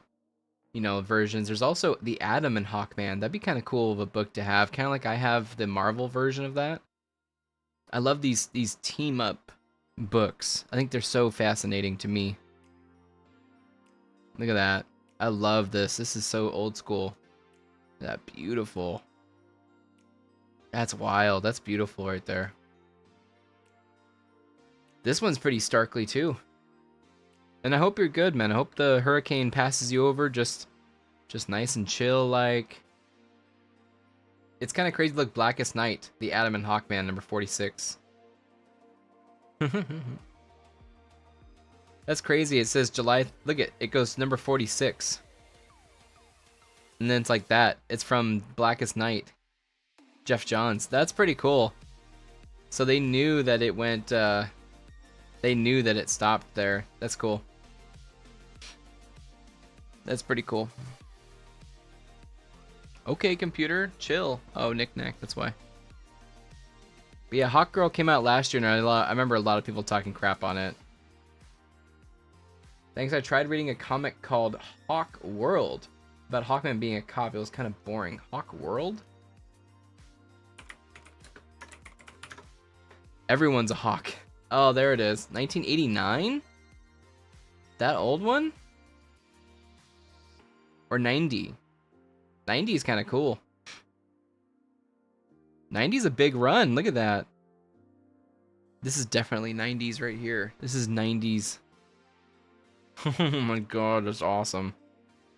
you know, versions. There's also the Atom and Hawkman. That'd be kind of cool of a book to have. Kind of like I have the Marvel version of that. I love these team up books. I think they're so fascinating to me. Look at that. I love this. This is so old school. That beautiful. That's wild. That's beautiful right there. This one's pretty starkly too. And I hope you're good, man. I hope the hurricane passes you over just nice and chill like. It's kind of crazy to look Blackest Night, the Atom and Hawkman, number 46. That's crazy. It says July. Look at it goes number 46. And then it's like that. It's from Blackest Night. Jeff Johns. That's pretty cool. So they knew that it went, they knew that it stopped there. That's cool. That's pretty cool. Okay, computer, chill. Oh, knick-knack, that's why. But yeah, Hawk Girl came out last year, and I remember a lot of people talking crap on it. Thanks, I tried reading a comic called Hawk World about Hawkman being a cop. It was kind of boring. Hawk World? Everyone's a hawk. Oh, there it is. 1989? That old one? Or 90? 90 is kind of cool. 90's a big run. Look at that. This is definitely 90s right here. This is 90s. Oh my god, that's awesome.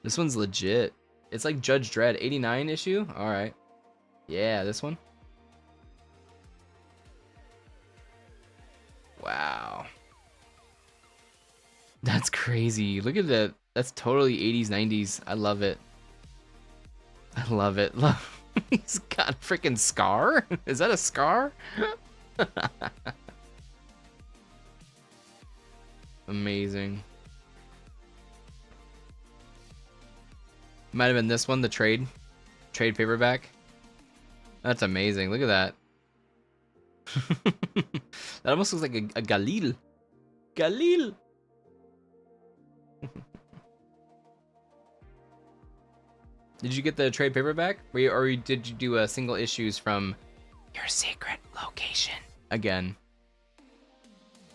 This one's legit. It's like Judge Dredd, 89 issue? Alright. Yeah, this one. Wow. That's crazy. Look at that. That's totally 80s, 90s. I love it. I love it. He's got a freaking scar? Is that a scar? Amazing. Might have been this one, the trade paperback. That's amazing. Look at that. That almost looks like a Galil. Galil. Did you get the trade paperback? Or did you do single issues from your secret location? Again.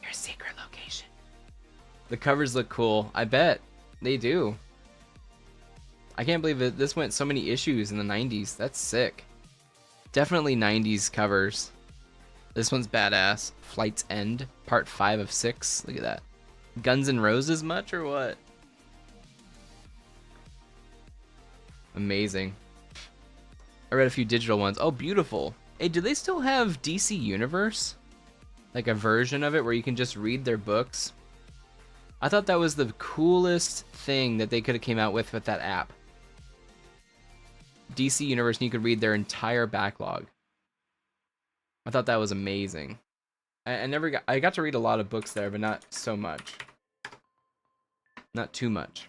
Your secret location. The covers look cool. I bet. They do. I can't believe that this went so many issues in the 90s. That's sick. Definitely 90s covers. This one's badass. Flight's End, part 5 of 6. Look at that. Guns N' Roses much or what? Amazing. I read a few digital ones. Oh, beautiful. Hey, do they still have DC Universe? Like a version of it where you can just read their books? I thought that was the coolest thing that they could have came out with that app. DC Universe, and you could read their entire backlog. I thought that was amazing. I got to read a lot of books there, but not so much. Not too much.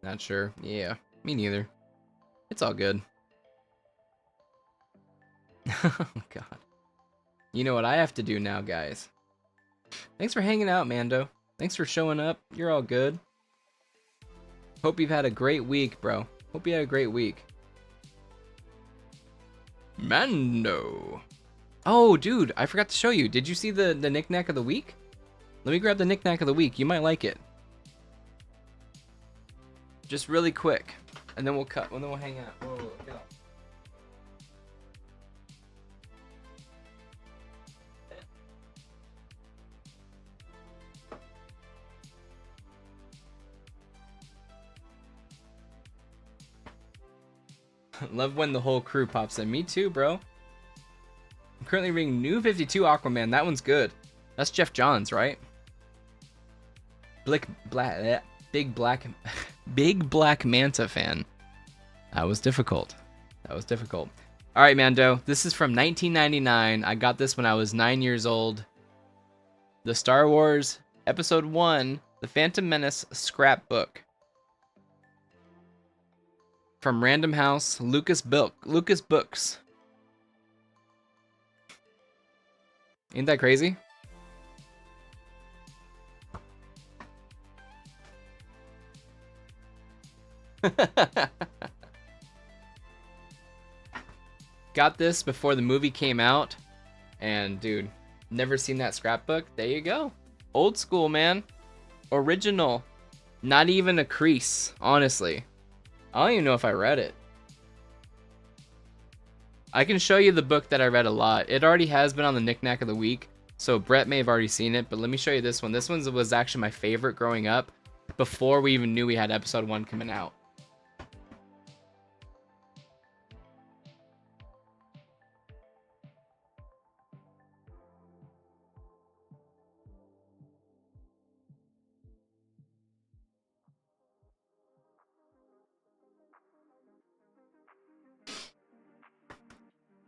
Not sure. Yeah, me neither. It's all good. Oh, God. You know what I have to do now, guys. Thanks for hanging out, Mando. Thanks for showing up. You're all good. Hope you've had a great week, bro. Hope you had a great week. Mando. Oh, dude, I forgot to show you. Did you see the knick-knack of the week? Let me grab the knick-knack of the week. You might like it. Just really quick, and then we'll cut, and then we'll hang out. Whoa, get off. Love when the whole crew pops in. Me too, bro. I'm currently reading New 52 Aquaman. That one's good. That's Jeff Johns, right? Big Black Manta fan. That was difficult. That was difficult. All right, Mando. This is from 1999. I got this when I was 9 years old. The Star Wars Episode 1, The Phantom Menace scrapbook. From Random House, Lucas Books. Ain't that crazy? Got this before the movie came out, and dude, never seen that scrapbook. There you go. Old school, man. Original. Not even a crease, honestly. I don't even know if I read it. I can show you the book that I read a lot. It already has been on the Knick-Knack of the Week, so Brett may have already seen it, but let me show you this one. This one was actually my favorite growing up before we even knew we had episode 1 coming out.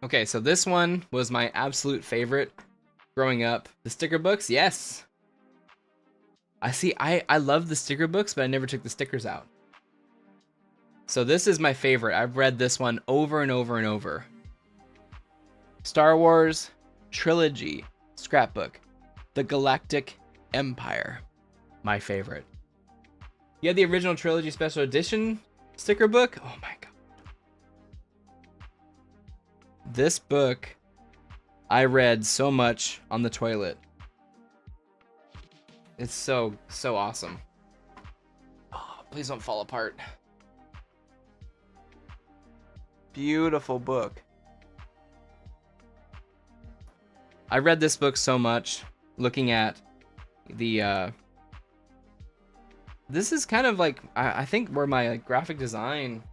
Okay, so this one was my absolute favorite growing up. The sticker books, yes. I love the sticker books, but I never took the stickers out. So this is my favorite. I've read this one over and over and over. Star Wars Trilogy Scrapbook. The Galactic Empire. My favorite. You had the original Trilogy Special Edition sticker book? Oh my god. This book, I read so much on the toilet. It's so awesome. Oh, please don't fall apart. Beautiful book. I read this book so much, looking at the, this is kind of like, I think where my graphic design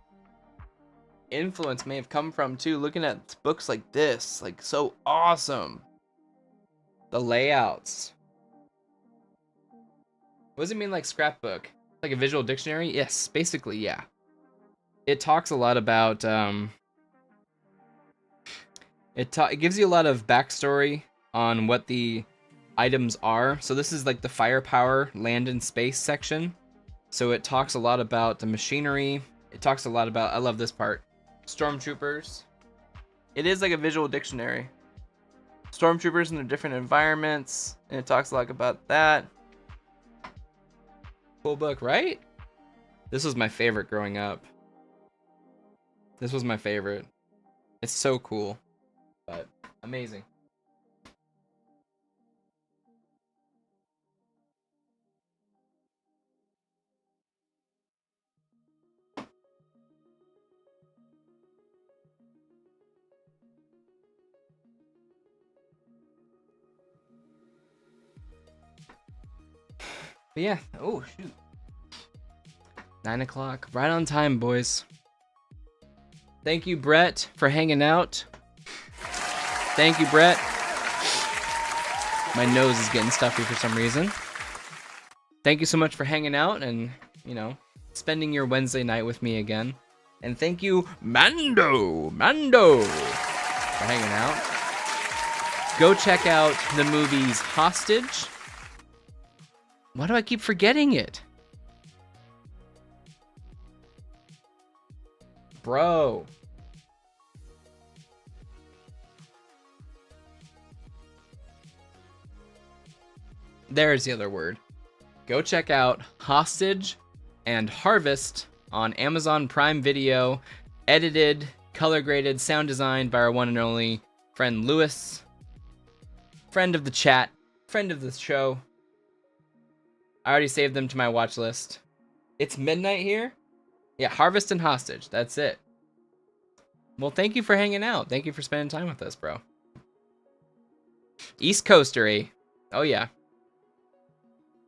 influence may have come from too, looking at books like this, like so awesome. The layouts. What does it mean like scrapbook? Like a visual dictionary? Yes, basically, yeah. It talks a lot about it gives you a lot of backstory on what the items are. So this is like the firepower land and space section. So it talks a lot about the machinery. It talks a lot about, I love this part, stormtroopers. It is like a visual dictionary. Stormtroopers in their different environments, and it talks a lot about that. Cool book, right? This was my favorite growing up. This was my favorite. It's so cool, but amazing. But yeah, oh shoot. 9 o'clock, right on time, boys. Thank you, Brett, for hanging out. Thank you, Brett. My nose is getting stuffy for some reason. Thank you so much for hanging out and, you know, spending your Wednesday night with me again. And thank you, Mando, for hanging out. Go check out the movies Hostage. Why do I keep forgetting it? Bro. There's the other word. Go check out Hostage and Harvest on Amazon Prime Video. Edited, color graded, sound designed by our one and only friend Lewis. Friend of the chat. Friend of the show. I already saved them to my watch list. It's midnight here? Yeah, Harvest and Hostage. That's it. Well, thank you for hanging out. Thank you for spending time with us, bro. East Coaster, eh? Oh, yeah.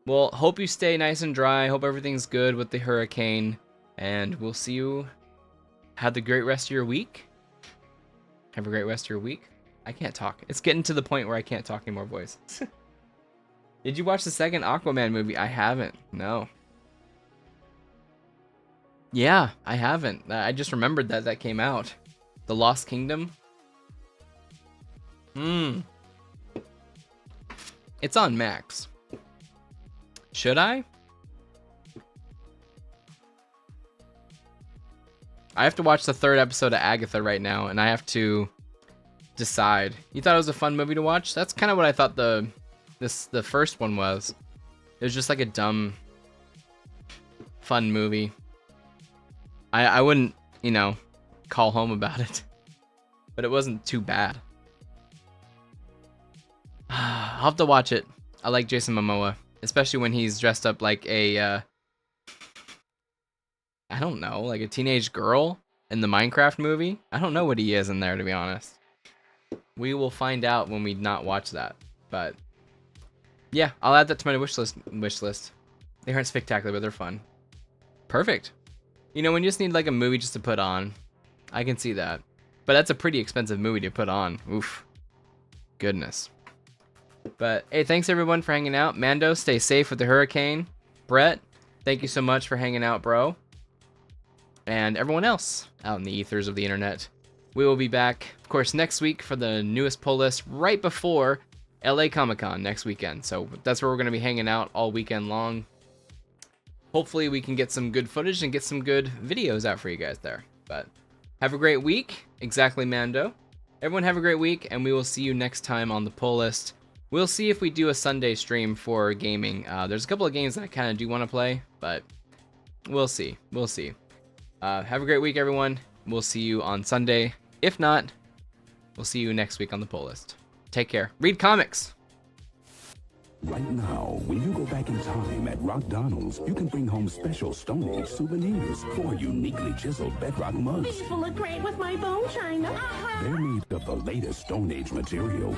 Well, hope you stay nice and dry. Hope everything's good with the hurricane. And we'll see you. Have a great rest of your week. Have a great rest of your week. I can't talk. It's getting to the point where I can't talk anymore, boys. Did you watch the second Aquaman movie? I haven't. No. Yeah, I haven't. I just remembered that came out. The Lost Kingdom. It's on Max. Should I? I have to watch the 3rd episode of Agatha right now, and I have to decide. You thought it was a fun movie to watch? That's kind of what I thought the first one was. It was just like a dumb, fun movie. I wouldn't, you know, call home about it. But it wasn't too bad. I'll have to watch it. I like Jason Momoa, especially when he's dressed up like a, I don't know, like a teenage girl in the Minecraft movie. I don't know what he is in there, to be honest. We will find out when we not watch that. But yeah, I'll add that to my wish list. They aren't spectacular, but they're fun. Perfect. You know, when you just need like a movie just to put on, I can see that. But that's a pretty expensive movie to put on. Oof. Goodness. But hey, thanks everyone for hanging out. Mando, stay safe with the hurricane. Brett, thank you so much for hanging out, bro. And everyone else out in the ethers of the internet. We will be back, of course, next week for the newest pull list right before LA Comic-Con next weekend. So that's where we're going to be hanging out all weekend long. Hopefully we can get some good footage and get some good videos out for you guys there. But have a great week. Exactly, Mando. Everyone have a great week, and we will see you next time on the pull list. We'll see if we do a Sunday stream for gaming. There's a couple of games that I kind of do want to play, but we'll see. We'll see. Have a great week, everyone. We'll see you on Sunday. If not, we'll see you next week on the pull list. Take care. Read comics. Right now, when you go back in time at Rock Donald's, you can bring home special Stone Age souvenirs, 4 uniquely chiseled bedrock mugs. These will look great with my bone china. They're made of the latest Stone Age material.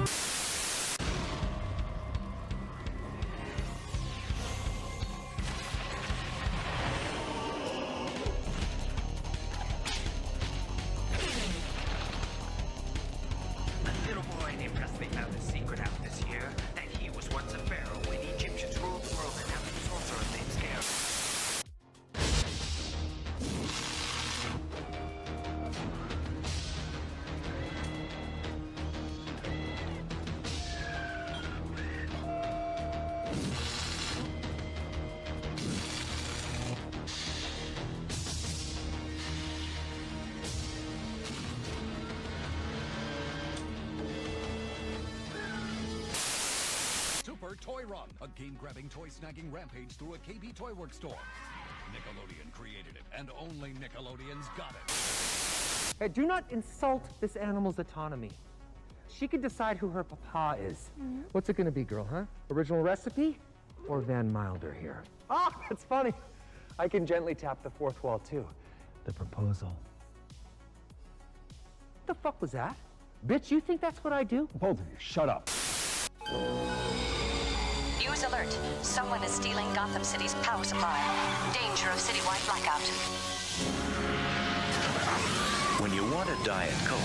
Toy Run, a game-grabbing, toy-snagging rampage through a KB Toy Works store. Nickelodeon created it, and only Nickelodeon's got it. Hey, do not insult this animal's autonomy. She can decide who her papa is. What's it gonna be, girl, huh? Original recipe or Van Milder here? Ah, that's funny. I can gently tap the fourth wall, too. The proposal. What the fuck was that? Bitch, you think that's what I do? Both of you, shut up. News alert. Someone is stealing Gotham City's power supply. Danger of citywide blackout. When you want a Diet Coke,